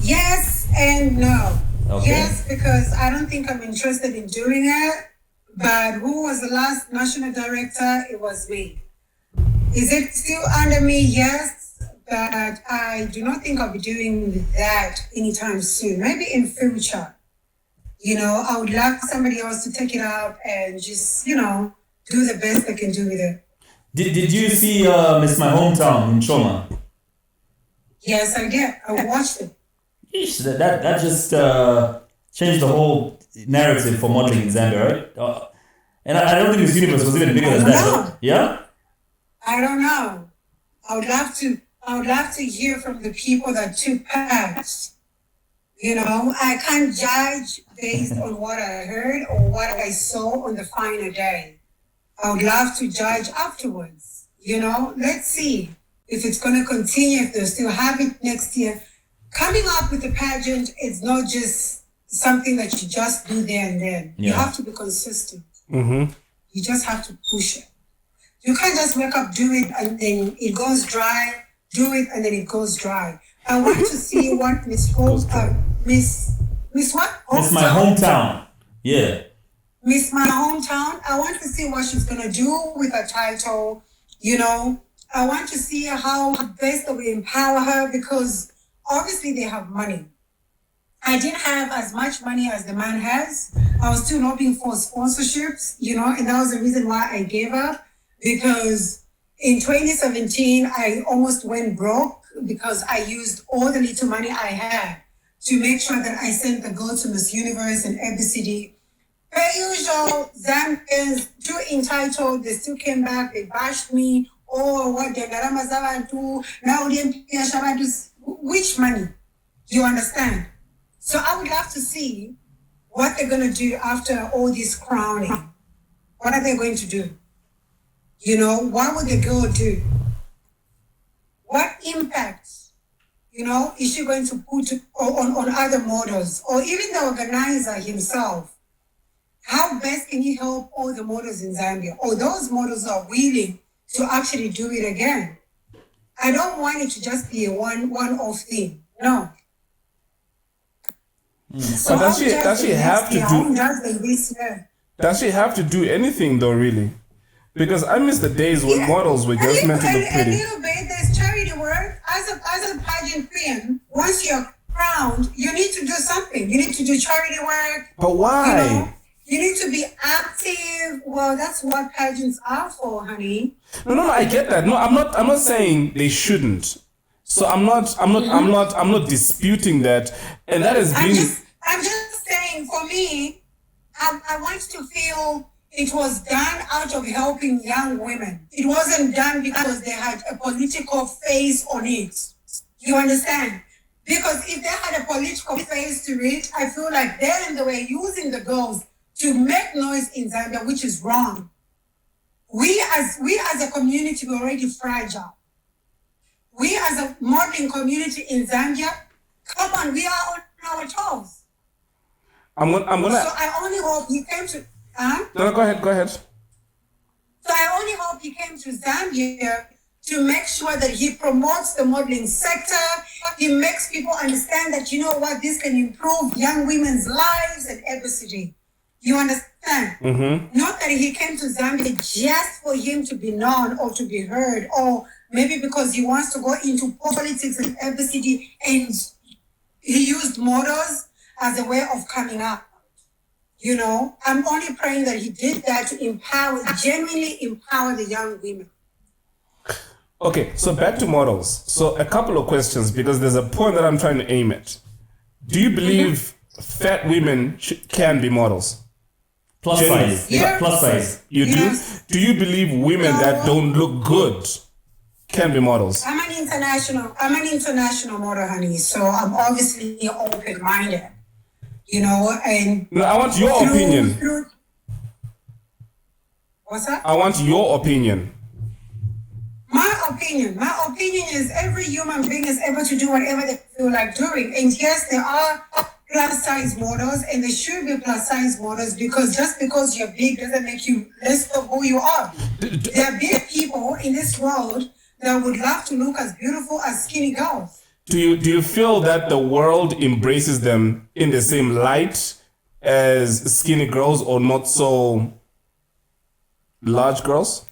Yes and no. Okay. Yes, because I don't think I'm interested in doing it. But who was the last national director? It was me. Is it still under me? Yes. But I do not think I'll be doing that anytime soon. Maybe in future. I would love somebody else to take it up and just, do the best they can do with it. Did you see Miss My Hometown in Choma? Yes, I did. I watched it. Yeesh, that just changed the whole narrative for modeling in Zambia, right? And I don't think Miss Universe was even bigger than that. Right? Yeah? I don't know. I would love to hear from the people that took part. I can't judge based on what I heard or what I saw on the final day. I would love to judge afterwards. Let's see if it's going to continue, if they'll still have it next year. Coming up with a pageant is not just something that you just do there and then. Yeah. You have to be consistent. Mm-hmm. You just have to push it. You can't just wake up, do it, and then it goes dry. Do it, and then it goes dry. I want to see what Miss what? Miss My Hometown. Yeah. Miss My Hometown. I want to see what she's gonna do with her title. I want to see how best we empower her because obviously they have money. I didn't have as much money as the man has. I was still lobbying for sponsorships, and that was the reason why I gave up because in 2017, I almost went broke because I used all the little money I had to make sure that I sent the girl to Miss Universe and ABCD. Per usual, Zambians, too entitled, they still came back, they bashed me. Oh, what the Garamazabantu, now which money? You understand? So I would love to see what they're going to do after all this crowning. What are they going to do? What would the girl do? What impact, is she going to put on other models or even the organizer himself? How best can he help all the models in Zambia or those models are willing to actually do it again? I don't want it to just be a one-off thing. No. So But does she have to do? Does she have to do anything though? Really? Because I miss the days when models were just meant to look pretty. A little bit. There's charity work. As a pageant queen, once you're crowned, you need to do something. You need to do charity work. But why? You need to be active. Well, that's what pageants are for, honey. No, I get that. No, I'm not saying they shouldn't. So I'm not disputing that. And that has been. I'm just saying, for me, I want to feel it was done out of helping young women. It wasn't done because they had a political face on it. You understand? Because if they had a political face to it, I feel like then they were using the girls to make noise in Zambia, which is wrong. We as a community, we're already fragile. We as a modeling community in Zambia, come on, we are on our toes. I'm gonna. So I only hope you came to. No, go ahead. So I only hope he came to Zambia to make sure that he promotes the modeling sector. He makes people understand that, this can improve young women's lives and everything. You understand? Mm-hmm. Not that he came to Zambia just for him to be known or to be heard, or maybe because he wants to go into politics and everything, and he used models as a way of coming up. I'm only praying that he did that to genuinely empower the young women. Okay, so back to models. So a couple of questions, because there's a point that I'm trying to aim at. Do you believe fat women can be models? Plus size. Yeah. Plus size. You Yes. do? Do you believe women that don't look good can be models? I'm an international model, honey. So I'm obviously open-minded. And No, I want your opinion. What's that? I want your opinion. My opinion is every human being is able to do whatever they feel like doing. And yes, there are plus size models, and there should be plus size models, because just because you're big doesn't make you less of who you are. There are big people in this world that would love to look as beautiful as skinny girls. Do you feel that the world embraces them in the same light as skinny girls, or not so large girls?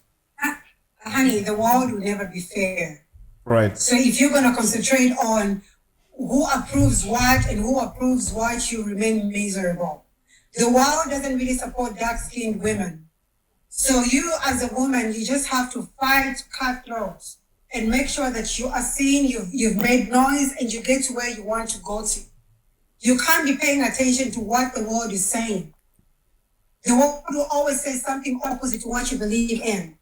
Honey, the world will never be fair. Right. So if you're going to concentrate on who approves what and who approves what, you remain miserable. The world doesn't really support dark-skinned women. So you, as a woman, you just have to fight cutthroats and make sure that you are seen, you've made noise, and you get to where you want to go to. You can't be paying attention to what the world is saying. The world will always say something opposite to what you believe in.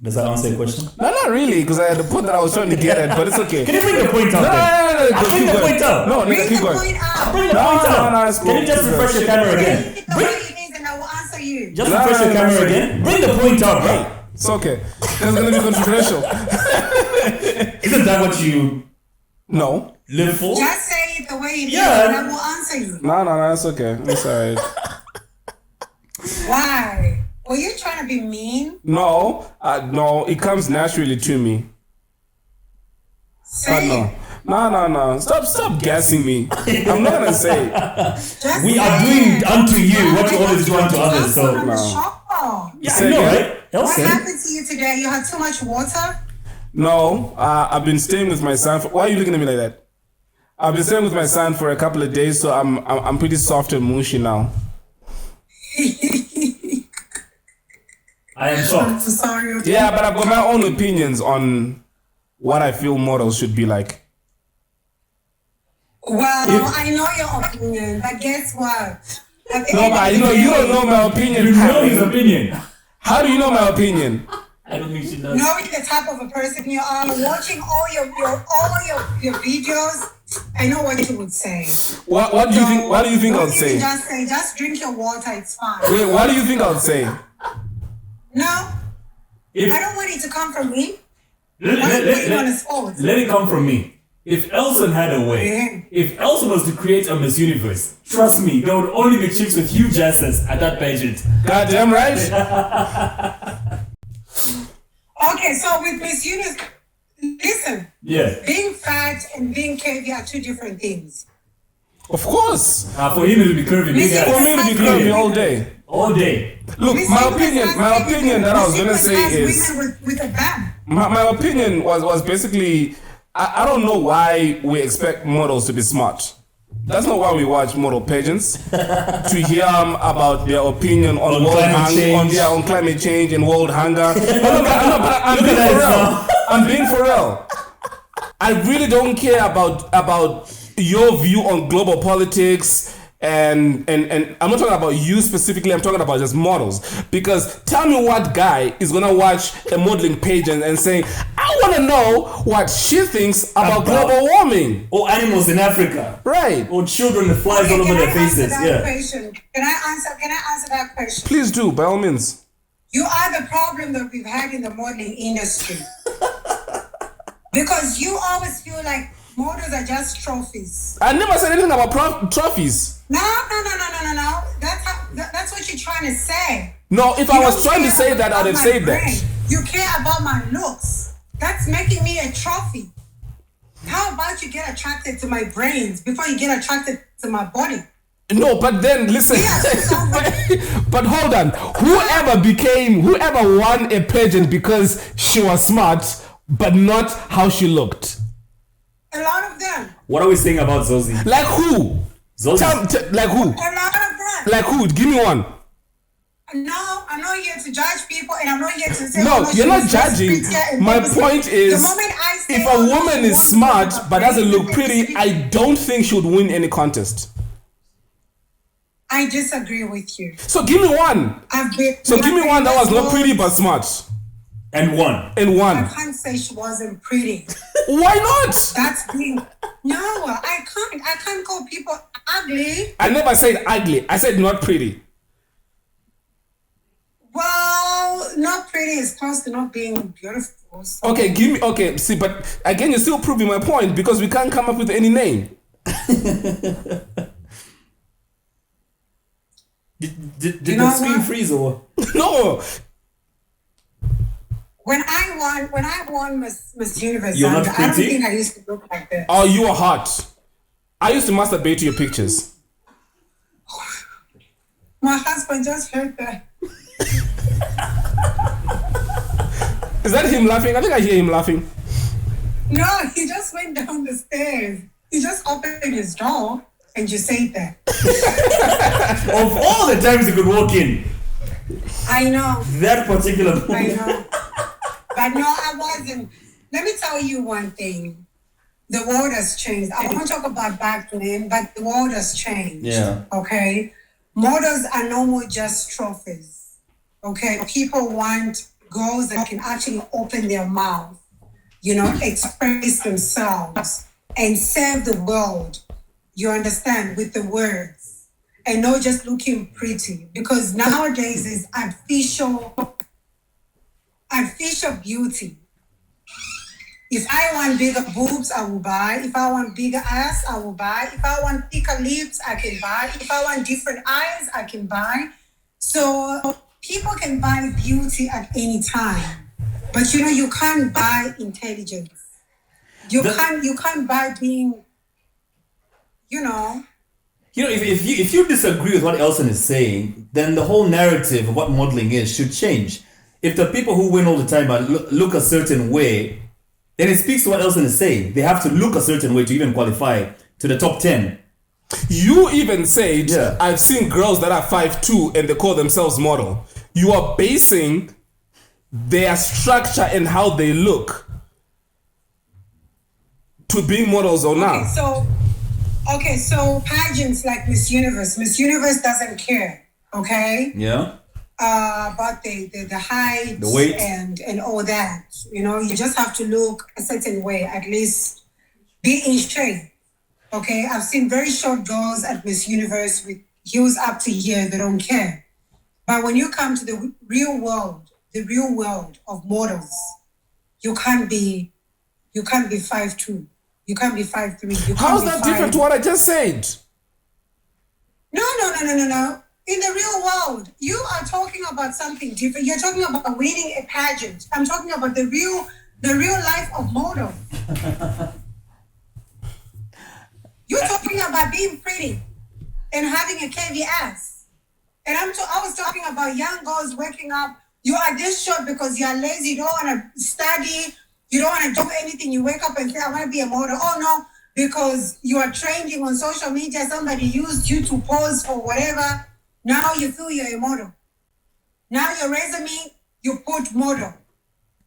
Does that answer your question? No, not really, because I had the point that I was trying to get at, but it's okay. Can you bring the point out? No, Bring the point out. No, Bring keep the going. point out. Bring the point out. No, it's cool. Can you just refresh your camera again? Bring the way it is, and I will answer you. Just refresh your camera again. Bring the point out, bro. It's okay. It's going to be controversial. Isn't that what you No. live for? Just say it the way it is, Yeah. and I will answer you. No, it's okay. It's alright. Why? Were you trying to be mean? No, it comes naturally to me. Say it. No. Stop gassing me. I'm not gonna say it. Just We say are doing it. unto you what you I always do unto want you to others. answer So on the show. yeah, Say I know, again. right? What Elson. happened to you today? You had too much water? No, I've been staying with my son. Why are you looking at me like that? I've been staying with my son for a couple of days, so I'm pretty soft and mushy now. I am I'm shocked. so sorry. Okay? Yeah, but I've got my own opinions on what I feel models should be like. Well, I know your opinion, but guess what? No, but you don't know my opinion. You know his opinion. How do you know my opinion? I don't think she does. Knowing the type of a person you are, watching all your videos, I know what you would say. What do you think? What do you think I'd You say? just say, just drink your water, it's fine. Wait, what do you think I'd say? No, I don't want it to come from me. Let Why are you putting on a sport? it come from me. If Elson had a way, if Elson was to create a Miss Universe, trust me, there would only be chicks with huge asses at that pageant. Goddamn right. Okay, so with Miss Universe, listen, Yeah. being fat and being curvy are two different things. Of course. For him, it would be curvy. Big Listen, ass. For me to be curvy all day. All day. Look, Miss my Universe opinion that I was gonna say is women with a bum. my opinion was basically I don't know why we expect models to be smart. That's not why we watch model pageants, to hear about their opinion on climate change and world hunger. I'm being for real. I really don't care about your view on global politics. And I'm not talking about you specifically, I'm talking about just models. Because tell me what guy is gonna watch a modeling pageant and say, I wanna know what she thinks about global warming. Or animals in Africa. Right. Or children with flies all over Can their I answer faces. that Yeah. question? Can I answer that question? Please do, by all means. You are the problem that we've had in the modeling industry. Because you always feel like models are just trophies. I never said anything about trophies. No. That's what you're trying to say. No, if You I was don't trying to care say that, I'd about have my said brain. that. You care about my looks. That's making me a trophy. How about you get attracted to my brains before you get attracted to my body? No, but then listen. Yes, but hold on. Whoever won a pageant because she was smart, but not how she looked. A lot of them. What are we saying about Zosie? Like who? Zosie. Like who? A lot of them. Like who? Give me one. No, I'm not here to judge people, and I'm not here to say. No, you're not she's less judging. prettier and My everything. point is, the moment I say, if a woman is smart but doesn't look pretty, I don't think she would win any contest. I disagree with you. So give me one. Give me one that was not pretty but smart. And one. And I one. can't say she wasn't pretty. Why not? That's being. No, I can't. I can't call people ugly. I never said ugly. I said not pretty. Well, not pretty is close to not being beautiful. So. Okay, see, but again, you're still proving my point because we can't come up with any name. Did the screen freeze or? No. When I won Miss Universe, You're not Zambia, I don't pretty? think I used to look like this. Oh, you are hot. I used to masturbate to your pictures. My husband just heard that. Is that him laughing? I think I hear him laughing. No, he just went down the stairs. He just opened his door and you said that. Of all the times you could walk in, I know. that particular moment. I know. But no, I wasn't. Let me tell you one thing. The world has changed. I won't talk about back then, but the world has changed. Yeah. Okay? Models are no more just trophies. Okay? People want girls that can actually open their mouth, express themselves and serve the world, you understand, with the words and not just looking pretty. Because nowadays is artificial beauty. If I want bigger boobs, I will buy. If I want bigger ass, I will buy. If I want thicker lips, I can buy. If I want different eyes, I can buy. So people can buy beauty at any time. But you can't buy intelligence. You can't buy being, If you disagree with what Elson is saying, then the whole narrative of what modeling is should change. If the people who win all the time look a certain way, then it speaks to what Elson is saying. They have to look a certain way to even qualify to the top 10. You even said, I've seen girls that are 5'2" and they call themselves model. You are basing their structure and how they look to being models or not. So pageants like Miss Universe doesn't care, okay? Yeah. About the height, the weight, and all that. You just have to look a certain way, at least be in shape. Okay, I've seen very short girls at Miss Universe with heels up to here. They don't care. But when you come to the real world of models, you can't be 5'2". You can't be 5'3". How's that different to what I just said? No. In the real world, you are talking about something different. You're talking about winning a pageant. I'm talking about the real life of model. You're talking about being pretty and having a KV ass. And I was talking about young girls waking up. You are this short because you are lazy. You don't want to study. You don't want to do anything. You wake up and say, I want to be a model. Oh, no, because you are trending on social media. Somebody used you to pose for whatever. Now you feel you're a model. Now your resume, you put model.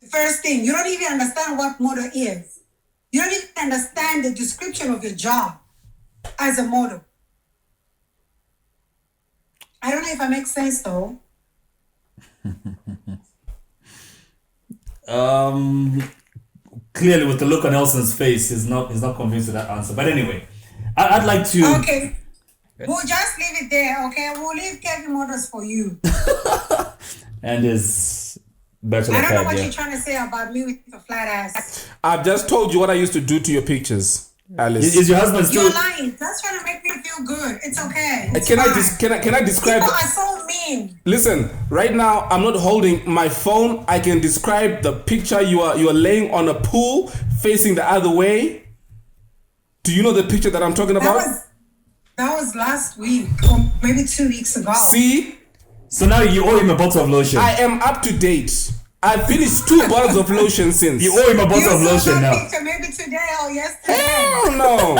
The first thing, you don't even understand what model is. You don't even understand the description of your job as a model. I don't know if I make sense though. Clearly with the look on Elson's face, he's not convinced with that answer. But anyway, I'd like to... Okay. We'll just leave it there, okay? We'll leave Kevin models for you. And his bachelor I don't know pad, what you're trying to say about me with the flat ass. I've just told you what I used to do to your pictures, Alice. Is your husband still... You're lying. That's trying to make me feel good. It's okay. It's Can fine. I describe? People are so mean. Listen, right now I'm not holding my phone. I can describe the picture. You are laying on a pool facing the other way. Do you know the picture that I'm talking about? That was last week or maybe 2 weeks ago. See? So now you owe him a bottle of lotion. I am up to date. I finished 2 bottles of lotion since. You owe him a bottle of You lotion saw now. that picture maybe today or yesterday. Hell no.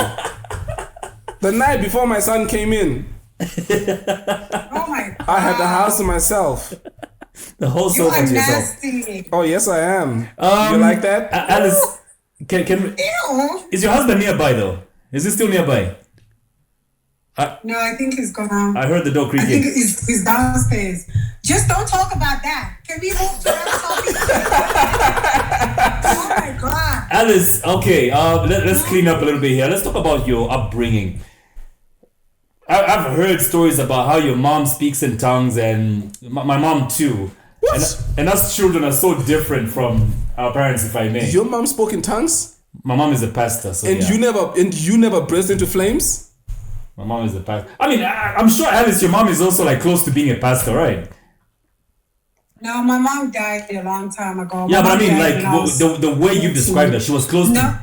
The night before my son came in, Oh my God. I had the house to myself. The whole You sofa are to yourself. nasty. Oh, yes, I am. You like that? Alice, can Ew. is your husband nearby though? Is he still nearby? No, I think he's gone out. I heard the door I think creaking. he's downstairs. Just don't talk about that. Can we move to another topic? Oh my God. Alice, okay, let's clean up a little bit here. Let's talk about your upbringing. I've heard stories about how your mom speaks in tongues, and my mom too. And us children are so different from our parents, if I may. Your mom spoke in tongues? My mom is a pastor, so And you never burst into flames? My mom is a pastor. I mean, I'm sure Alice, your mom is also like close to being a pastor, right? No, my mom died a long time ago. Yeah, but I mean, like the way you described her, she was close to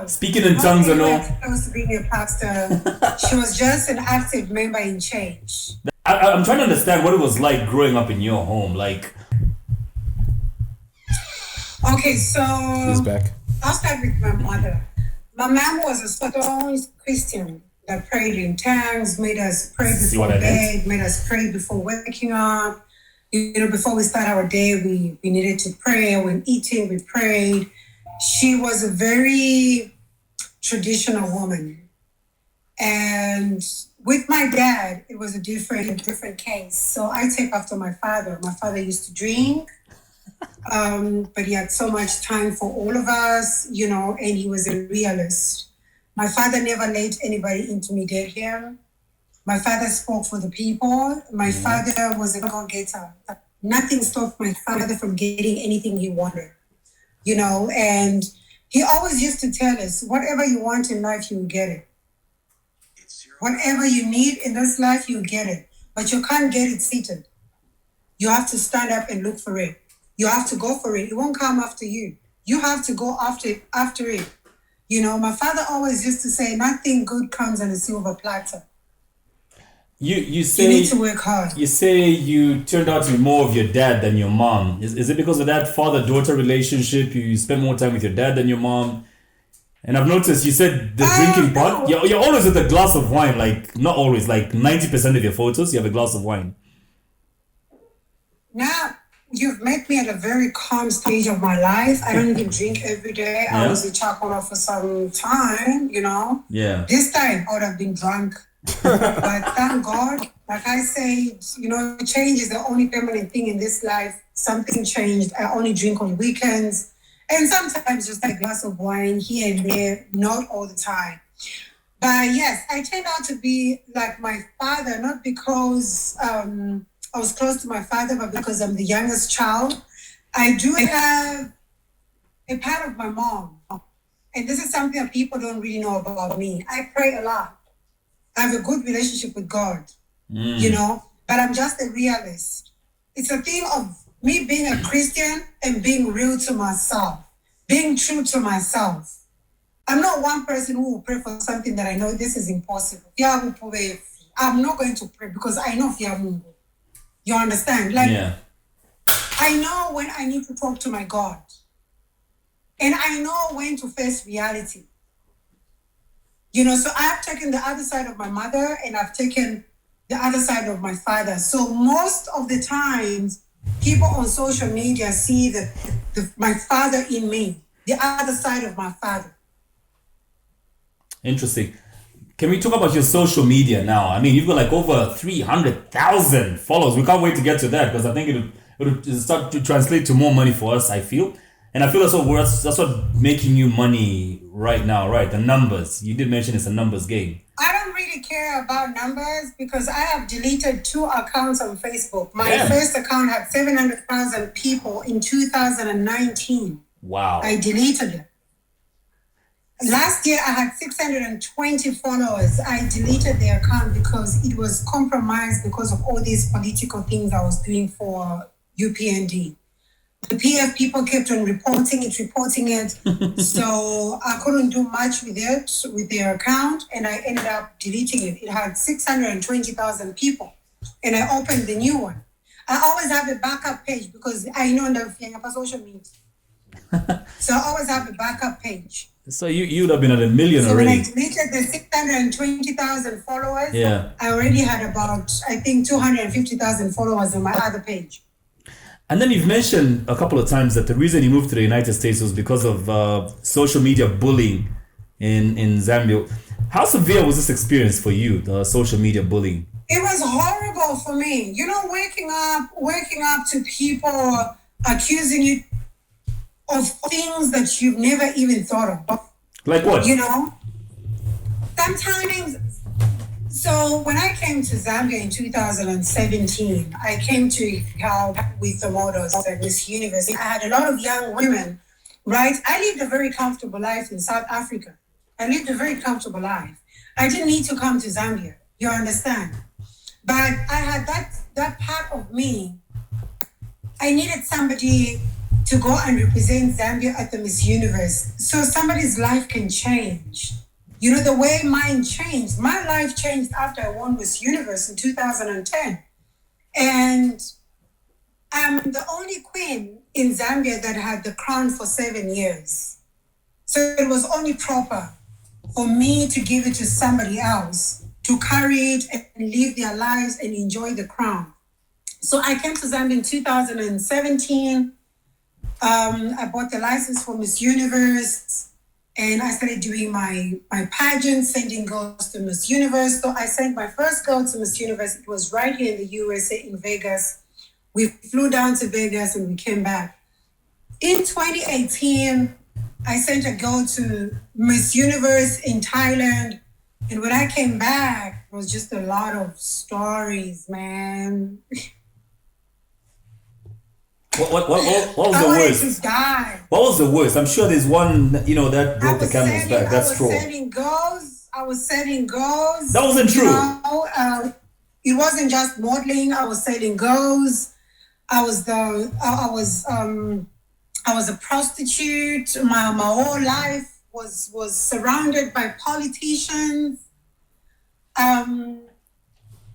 speaking in tongues and all. Close to being a pastor. She was just an active member in change. I'm trying to understand what it was like growing up in your home, like. Okay, so He's back. I'll start with my mother. My mom was a staunch Christian that prayed in tongues, made us pray before bed, made us pray before waking up. You know, before we start our day, we needed to pray. When eating, we prayed. She was a very traditional woman. And with my dad, it was a different case. So I take after my father. My father used to drink, but he had so much time for all of us, you know, and he was a realist. My father never let anybody intimidate him. My father spoke for the people. My father was a go-getter. Nothing stopped my father from getting anything he wanted, you know, and he always used to tell us, whatever you want in life, you'll get it. Whatever you need in this life, you'll get it. But you can't get it seated. You have to stand up and look for it. You have to go for it. It won't come after you. You have to go after it. You know, my father always used to say, nothing good comes on a silver platter. You say you need to work hard. You say you turned out to be more of your dad than your mom. Is it because of that father-daughter relationship? You spend more time with your dad than your mom? And I've noticed you said the drinking part. You're always with a glass of wine. Like, not always, like 90% of your photos, you have a glass of wine. Now, you've met me at a very calm stage of my life. I don't even drink every day. I was in Chakona for some time, you know. Yeah. This time, I would have been drunk. But thank God, like I said, you know, change is the only permanent thing in this life. Something changed. I only drink on weekends and sometimes just a glass of wine here and there, not all the time. But yes, I turned out to be like my father, not because I was close to my father, but because I'm the youngest child. I do have a part of my mom. And this is something that people don't really know about me. I pray a lot. I have a good relationship with God, you know, but I'm just a realist. It's a thing of me being a Christian and being real to myself, being true to myself. I'm not one person who will pray for something that I know this is impossible. I'm not going to pray because I know you understand? Like, I know when I need to talk to my God. And I know when to face reality. You know, so I've taken the other side of my mother and I've taken the other side of my father. So most of the times, people on social media see my father in me, the other side of my father. Interesting. Can we talk about your social media now? I mean, you've got like over 300,000 followers. We can't wait to get to that because I think it'll start to translate to more money for us, I feel. And I feel that's what making you money right now, right? The numbers. You did mention it's a numbers game. I don't really care about numbers because I have deleted 2 accounts on Facebook. My first account had 700,000 people in 2019. Wow. I deleted it. Last year, I had 620 followers. I deleted the account because it was compromised because of all these political things I was doing for UPND. The PF people kept on reporting it. So I couldn't do much with it, with their account, and I ended up deleting it. It had 620,000 people, and I opened the new one. I always have a backup page because I know that social media. So I always have a backup page. So you'd have been at 1 million already. When I deleted the 620,000 followers, I already had about, I think, 250,000 followers on my other page. And then you've mentioned a couple of times that the reason you moved to the United States was because of social media bullying in Zambia. How severe was this experience for you, the social media bullying? It was horrible for me. You know, waking up to people accusing you of things that you've never even thought of. Like what? You know, So when I came to Zambia in 2017, I came to help with the models at Miss Universe. I had a lot of young women, right? I lived a very comfortable life in South Africa. I lived a very comfortable life. I didn't need to come to Zambia, you understand? But I had that part of me. I needed somebody to go and represent Zambia at the Miss Universe so somebody's life can change. You know, the way mine changed, my life changed after I won Miss Universe in 2010. And I'm the only queen in Zambia that had the crown for 7 years. So it was only proper for me to give it to somebody else to carry it and live their lives and enjoy the crown. So I came to Zambia in 2017. I bought the license for Miss Universe. And I started doing my pageant, sending girls to Miss Universe. So I sent my first girl to Miss Universe. It was right here in the USA in Vegas. We flew down to Vegas and we came back. In 2018, I sent a girl to Miss Universe in Thailand. And when I came back, it was just a lot of stories, man. What was the I wanted worst? to die. What was the worst? I'm sure there's one, that broke the camel's back. That's true. I was selling girls. That wasn't true. It wasn't just modeling. I was selling girls. I was a prostitute. My whole life was surrounded by politicians. Man,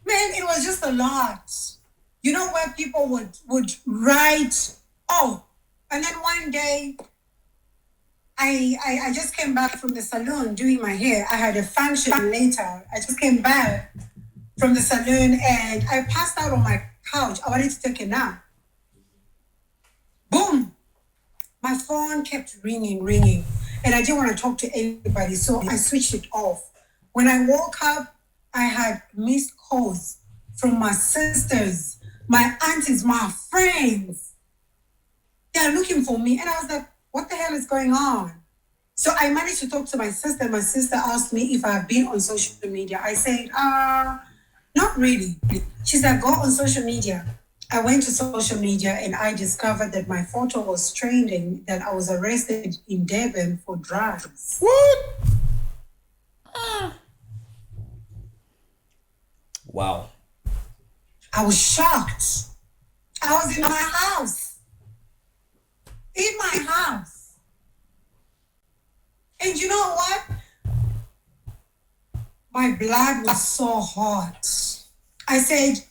it was just a lot. You know, where people would write, and then one day, I just came back from the salon doing my hair. I had a function later. I just came back from the salon and I passed out on my couch. I wanted to take a nap. Boom! My phone kept ringing, and I didn't want to talk to anybody, so I switched it off. When I woke up, I had missed calls from my sisters, my aunties, my friends. They're looking for me. And I was like, what the hell is going on? So I managed to talk to my sister. My sister asked me if I've been on social media. I said, not really. She's like, go on social media. I went to social media and I discovered that my photo was trending, that I was arrested in Durban for drugs. What? Wow. I was shocked. I was in my house. In my house. And you know what? My blood was so hot. I said,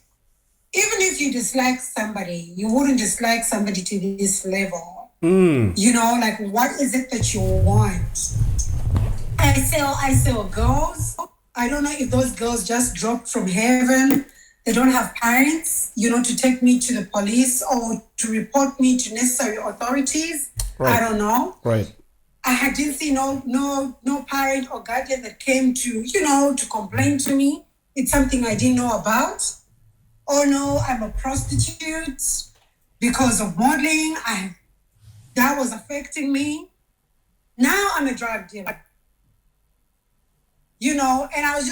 even if you dislike somebody, you wouldn't dislike somebody to this level. You know, like, what is it that you want? I sell girls. I don't know if those girls just dropped from heaven. They don't have parents, to take me to the police or to report me to necessary authorities. Right. I don't know. Right. I didn't see no parent or guardian that came to, to complain to me. It's something I didn't know about. Oh no, I'm a prostitute because of modeling. That was affecting me. Now I'm a drug dealer. And I was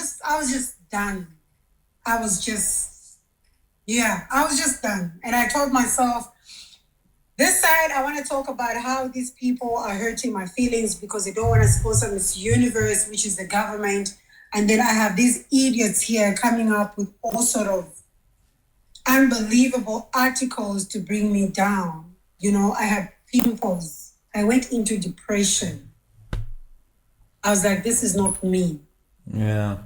just done. I was just done. And I told myself, this side, I want to talk about how these people are hurting my feelings because they don't want to sponsor Miss Universe, which is the government. And then I have these idiots here coming up with all sort of unbelievable articles to bring me down. I had pimples. I went into depression. I was like, this is not me. Yeah.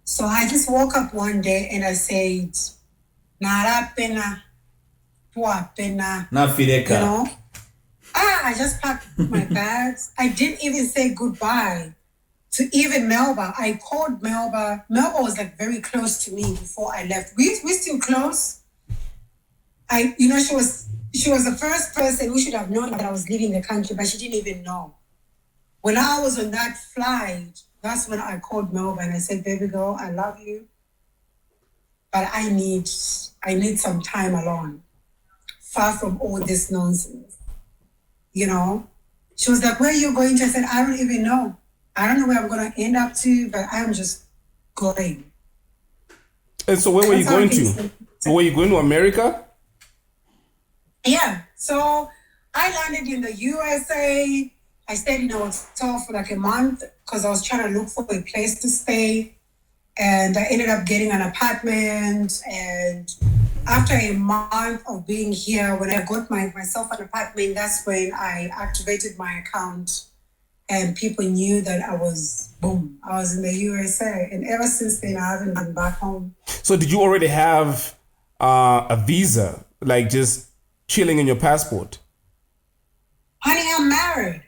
So I just woke up one day and I said, Nara pena, tua pena. I just packed my bags. I didn't even say goodbye to even Melba. I called Melba. Melba was like very close to me before I left. We're still close. She was the first person who should have known that I was leaving the country, but she didn't even know. When I was on that flight, that's when I called Melba and I said, baby girl, I love you, but I need some time alone, far from all this nonsense. She was like, where are you going to? I said, I don't even know. I don't know where I'm going to end up to, but I'm just going. And so where were you That's how going things- to? Were you going to America? Yeah, so I landed in the USA. I stayed in a hotel for like a month because I was trying to look for a place to stay. And I ended up getting an apartment. And after a month of being here, when I got myself an apartment, that's when I activated my account. And people knew that I was in the USA. And ever since then, I haven't been back home. So did you already have a visa, like just chilling in your passport? Honey, I'm married.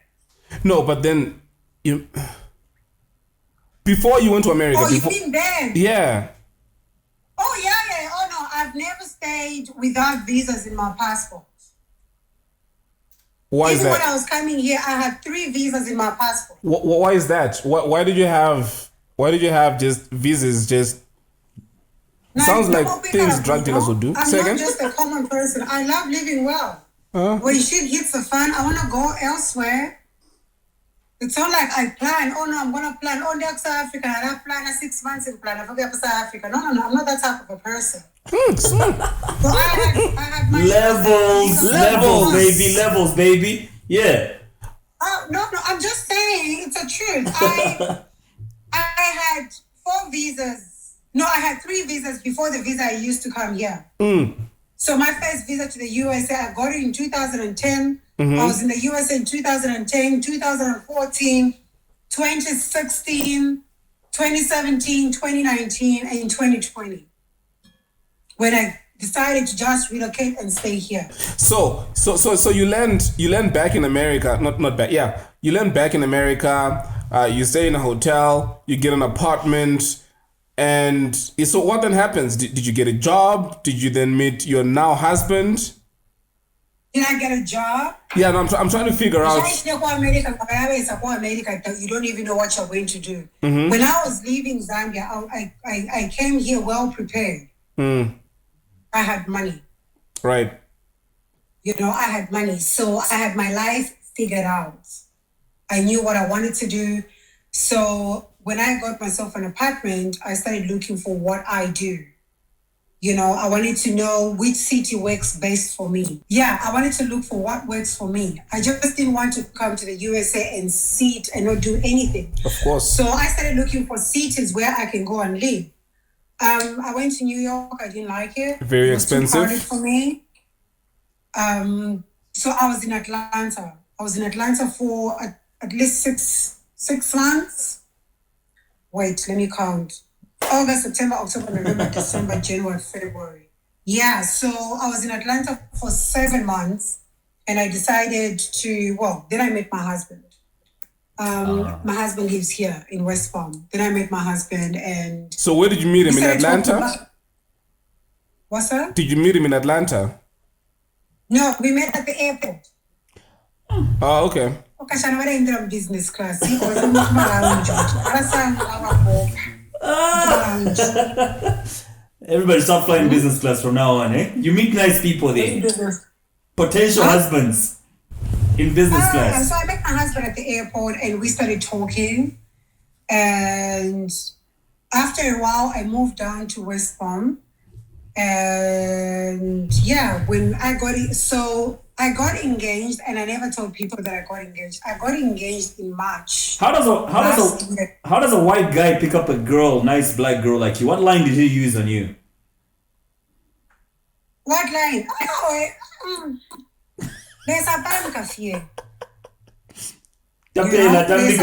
No, but then you before you went to America. Oh, you before, mean then? yeah. Oh, yeah. Oh, no, I've never stayed without visas in my passport. Why is Even when that? I was coming here, I had 3 visas in my passport. Why is that? Why did you have? Why did you have just visas? Just Now, sounds it's like not things because, drug dealers would do. I'm Say not again? just a common person. I love living well. When shit hits the fan, I want to go elsewhere. It's not like I plan. Oh, no, I'm going to plan. Oh, next South Africa. I plan 6 months in plan. I forget for South Africa. No. I'm not that type of a person. So I had my levels, baby. Yeah. No, I'm just saying it's the truth. I had 4 visas. No, I had 3 visas before the visa I used to come here. So my first visa to the USA, I got it in 2010. I was in the USA in 2010, 2014, 2016, 2017, 2019, and 2020. When I decided to just relocate and stay here. So you land back in America, not back. Yeah, you land back in America. You stay in a hotel. You get an apartment, and so what then happens? Did you get a job? Did you then meet your now husband? Did I get a job? Yeah, no, I'm trying to figure out. You don't even know what you're going to do. When I was leaving Zambia, I came here well prepared. I had money. Right. I had money. So I had my life figured out. I knew what I wanted to do. So when I got myself an apartment, I started looking for what I do. I wanted to know which city works best for me. Yeah, I wanted to look for what works for me. I just didn't want to come to the USA and sit and not do anything. Of course. So I started looking for cities where I can go and live. I went to New York. I didn't like it. Very it was expensive. too crowded for me. So I was in Atlanta. I was in Atlanta for at least six months. Wait, let me count. August, September, October, November, December, January, February. Yeah, so I was in Atlanta for 7 months, and I decided then I met my husband. My husband lives here in West Palm. Then I met my husband, and... So where did you meet him? In Atlanta? What's that? Did you meet him in Atlanta? No, we met at the airport. Oh, okay. Business class. Everybody stop flying business class from now on, eh? You meet nice people there. Potential husbands in business class. So I met my husband at the airport and we started talking. And after a while, I moved down to West Palm. And yeah, when I got it, so I got engaged, and I never told people that I got engaged. I got engaged in March. How does a white guy pick up a girl, nice black girl like you? What line did he use on you? What line? There's a bank fear. It's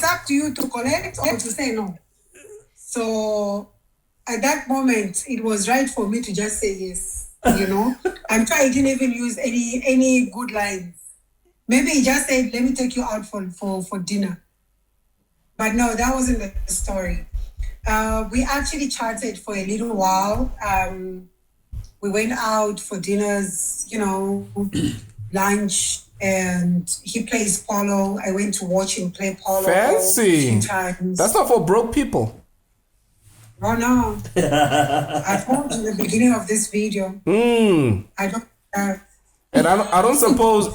up to you to collect or to say no. So at that moment, it was right for me to just say yes. I'm sure I didn't even use any good lines. Maybe he just said, "Let me take you out for dinner." But no, that wasn't the story. We actually chatted for a little while. We went out for dinners, lunch, and he plays polo. I went to watch him play polo. Fancy. 2 times. That's not for broke people. Oh no. I told you in the beginning of this video. I don't And I don't suppose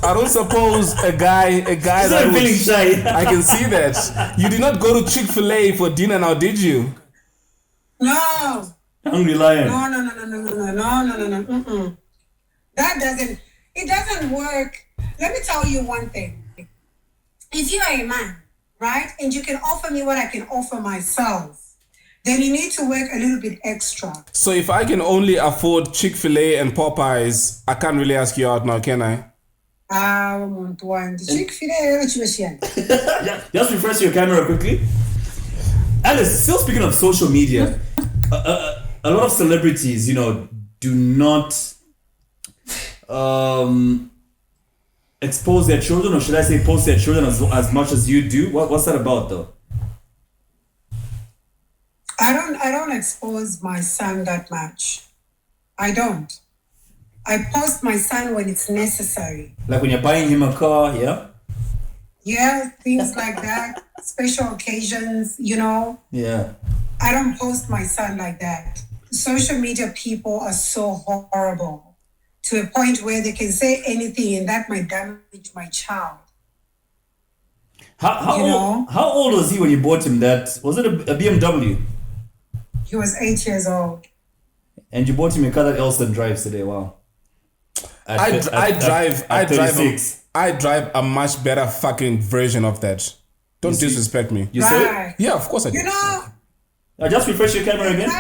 a guy that I'm feeling would, shy. I can see that. You did not go to Chick-fil-A for dinner now, did you? No. Hungry lion. No. Mm-mm. It doesn't work. Let me tell you one thing. If you are a man, right, and you can offer me what I can offer myself, then you need to work a little bit extra. So if I can only afford Chick-fil-A and Popeyes, I can't really ask you out now, can I? Chick-fil-A, Just refresh your camera quickly. Alice, still speaking of social media, a lot of celebrities, do not expose their children, or should I say post their children as much as you do? What's that about, though? I don't expose my son that much. I don't. I post my son when it's necessary. Like when you're buying him a car, yeah? Yeah, things like that. Special occasions, Yeah. I don't post my son like that. Social media people are so horrible to a point where they can say anything and that might damage my child. How old was he when you bought him that? Was it a BMW? He was 8 years old. And you bought him a car that Elson drives today. Wow. I drive a much better fucking version of that. Don't disrespect me. You see it? Yeah, of course I do. Just refresh your camera again.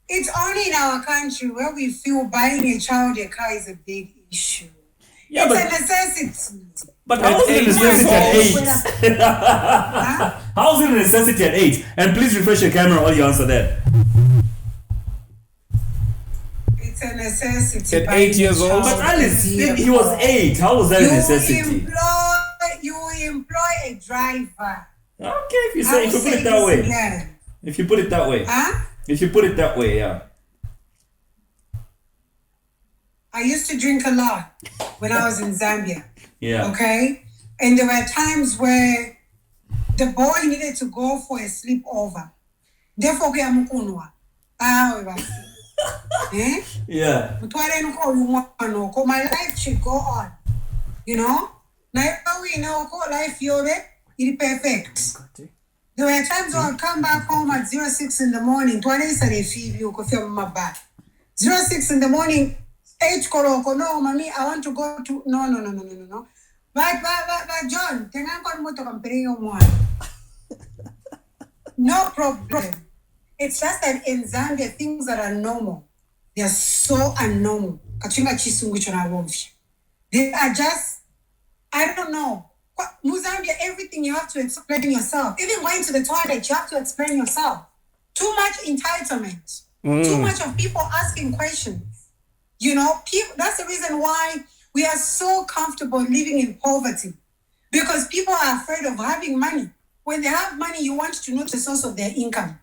It's only in our country where we feel buying a child a car is a big issue. Yeah, it's a necessity. But how is it a necessity at 8? How is it a necessity at 8? And please refresh your camera while you answer that. It's a necessity. At 8 years old? But Alice, he was 8. How was that a necessity? You employ a driver. Okay, if you put it that way. Yeah. If you put it that way. Huh? If you put it that way, yeah. I used to drink a lot when I was in Zambia. Yeah. Okay? And there were times where the boy needed to go for a sleepover. Therefore, we are mukunwa. Yeah. My life should go on. Now we know life is perfect. There were times when I'd come back home at 06 in the morning. 06 in the morning. 8 koloko. No, mommy, I want to go to. No. But John, no problem. It's just that in Zambia, things that are normal, they are so unnormal. They are just, I don't know. Zambia, everything you have to explain yourself. Even going to the toilet, you have to explain yourself. Too much entitlement. Too much of people asking questions. That's the reason why we are so comfortable living in poverty. Because people are afraid of having money. When they have money, you want to know the source of their income.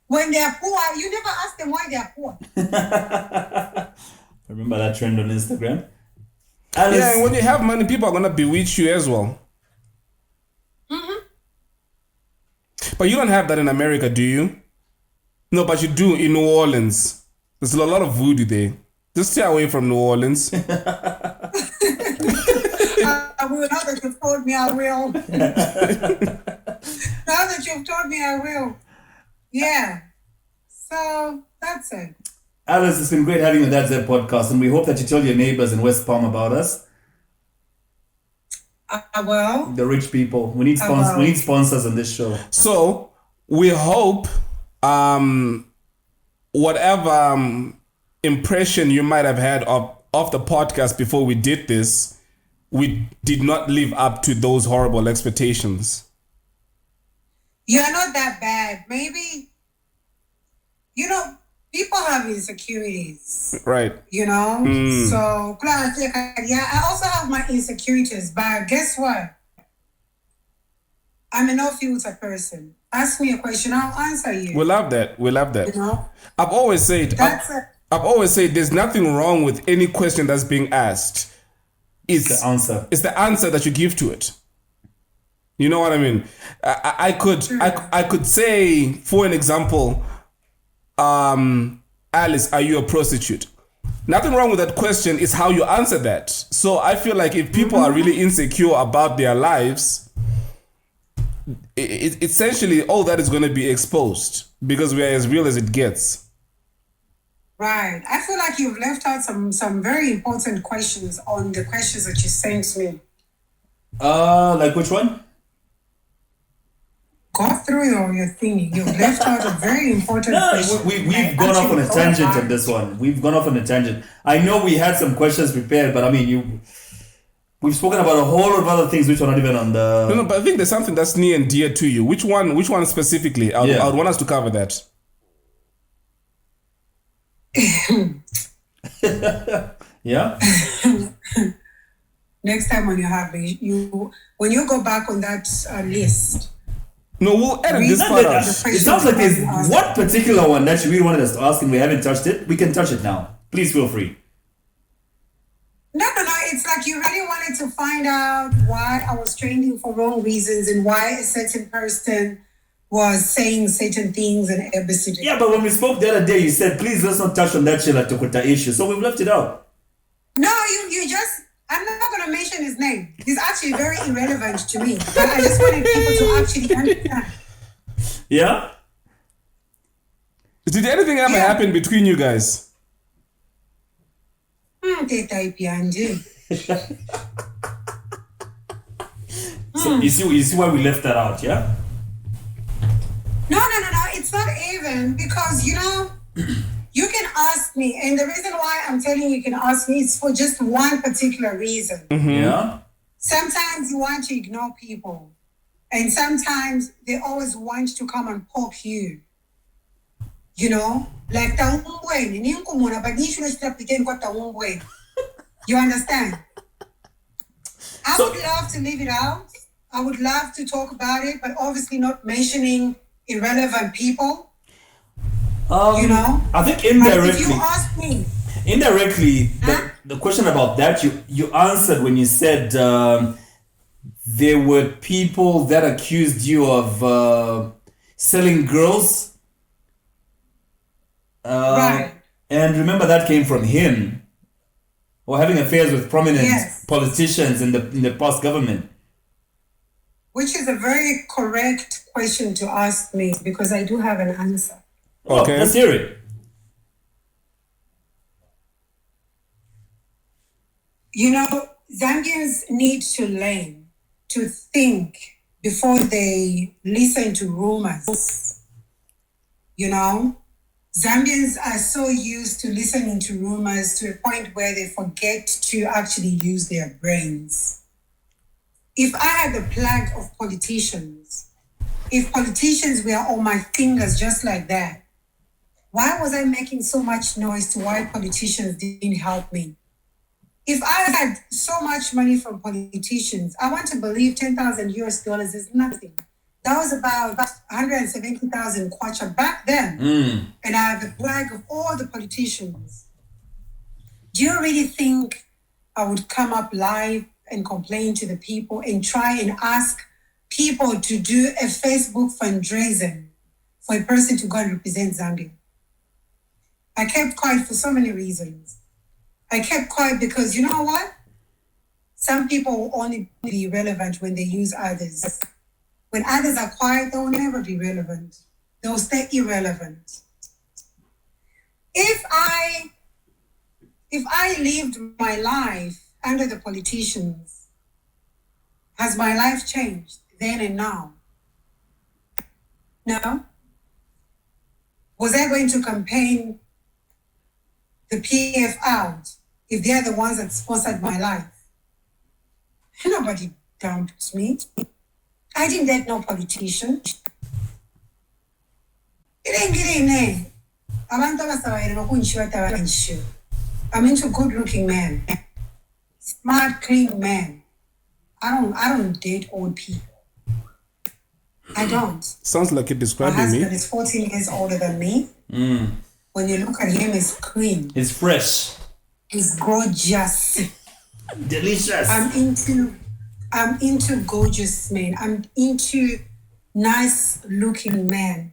When they are poor, you never ask them why they are poor. Remember that trend on Instagram? Alice. Yeah, and when you have money, people are going to bewitch you as well. Mm-hmm. But you don't have that in America, do you? No, but you do in New Orleans. There's a lot of voodoo there. Just stay away from New Orleans. I will. Now that you've told me, I will. Now that you've told me, I will. Yeah. So, that's it. Alice, it's been great having you on that Zed Podcast, and we hope that you tell your neighbors in West Palm about us. I will. The rich people. We need sponsors. We need sponsors on this show. So we hope, whatever impression you might have had of the podcast before we did this, we did not live up to those horrible expectations. You're not that bad. Maybe, people have insecurities. Right. So, yeah, I also have my insecurities, but guess what? I'm a no-filter person. Ask me a question, I'll answer you. We love that. I've always said there's nothing wrong with any question that's being asked. It's the answer. It's the answer that you give to it. You know what I mean? I could say, for an example, Alice, are you a prostitute? Nothing wrong with that question. It's how you answer that. So I feel like if people are really insecure about their lives, essentially all that is going to be exposed because we are as real as it gets. Right. I feel like you've left out some very important questions on the questions that you sent me. Like which one? Go through your thing. You've left out a very important question. We've gone off on a tangent on this one. We've gone off on a tangent. I know we had some questions prepared, but I mean, we've spoken about a whole lot of other things which are not even on the... No, but I think there's something that's near and dear to you. Which one specifically? I would want us to cover that. Yeah? Next time when you have when you go back on that list... No, we'll edit this part out. It sounds like there's one particular one that you really wanted us to ask and we haven't touched it. We can touch it now. Please feel free. No. It's like you really wanted to find out why I was trending for wrong reasons and why a certain person was saying certain things and everything. Yeah, but when we spoke the other day, you said, please let's not touch on that Sheila Tokuta issue. So we've left it out. No, you just... I'm not going to mention his name. He's actually very irrelevant to me. But I just wanted people to actually understand. Yeah? Did anything ever happen between you guys? So you see why we left that out, yeah? No. It's not even because, you can ask me, and the reason why I'm telling you can ask me is for just one particular reason. Mm-hmm. Yeah. Sometimes you want to ignore people, and sometimes they always want to come and poke you. Like you understand? I would love to leave it out. I would love to talk about it, but obviously not mentioning irrelevant people. I think indirectly. If you ask me, the question about that you answered when you said there were people that accused you of selling girls. Right. And remember that came from him, or having affairs with prominent politicians in the past government. Which is a very correct question to ask me because I do have an answer. Okay. Let's hear it. Zambians need to learn to think before they listen to rumors. Zambians are so used to listening to rumors to a point where they forget to actually use their brains. If I had the plague of politicians, if politicians were on my fingers just like that, why was I making so much noise to why politicians didn't help me? If I had so much money from politicians, I want to believe $10,000 is nothing. That was about 170,000 kwacha back then. And I have the plague of all the politicians. Do you really think I would come up live and complain to the people and try and ask people to do a Facebook fundraising for a person to go and represent Zambia? I kept quiet for so many reasons. I kept quiet because you know what? Some people will only be relevant when they use others. When others are quiet, they will never be relevant. They will stay irrelevant. If I lived my life under the politicians, has my life changed then and now? No? Was I going to campaign the PF out if they're the ones that sponsored my life? Nobody dumped me. I didn't let no politician. I'm into good-looking men, smart, clean men. I don't date old people. I don't. Sounds like you're My describing me. husband is 14 years older than me. When you look at him, he's clean. It's fresh. He's gorgeous. Delicious. I'm into gorgeous men. I'm into nice looking men.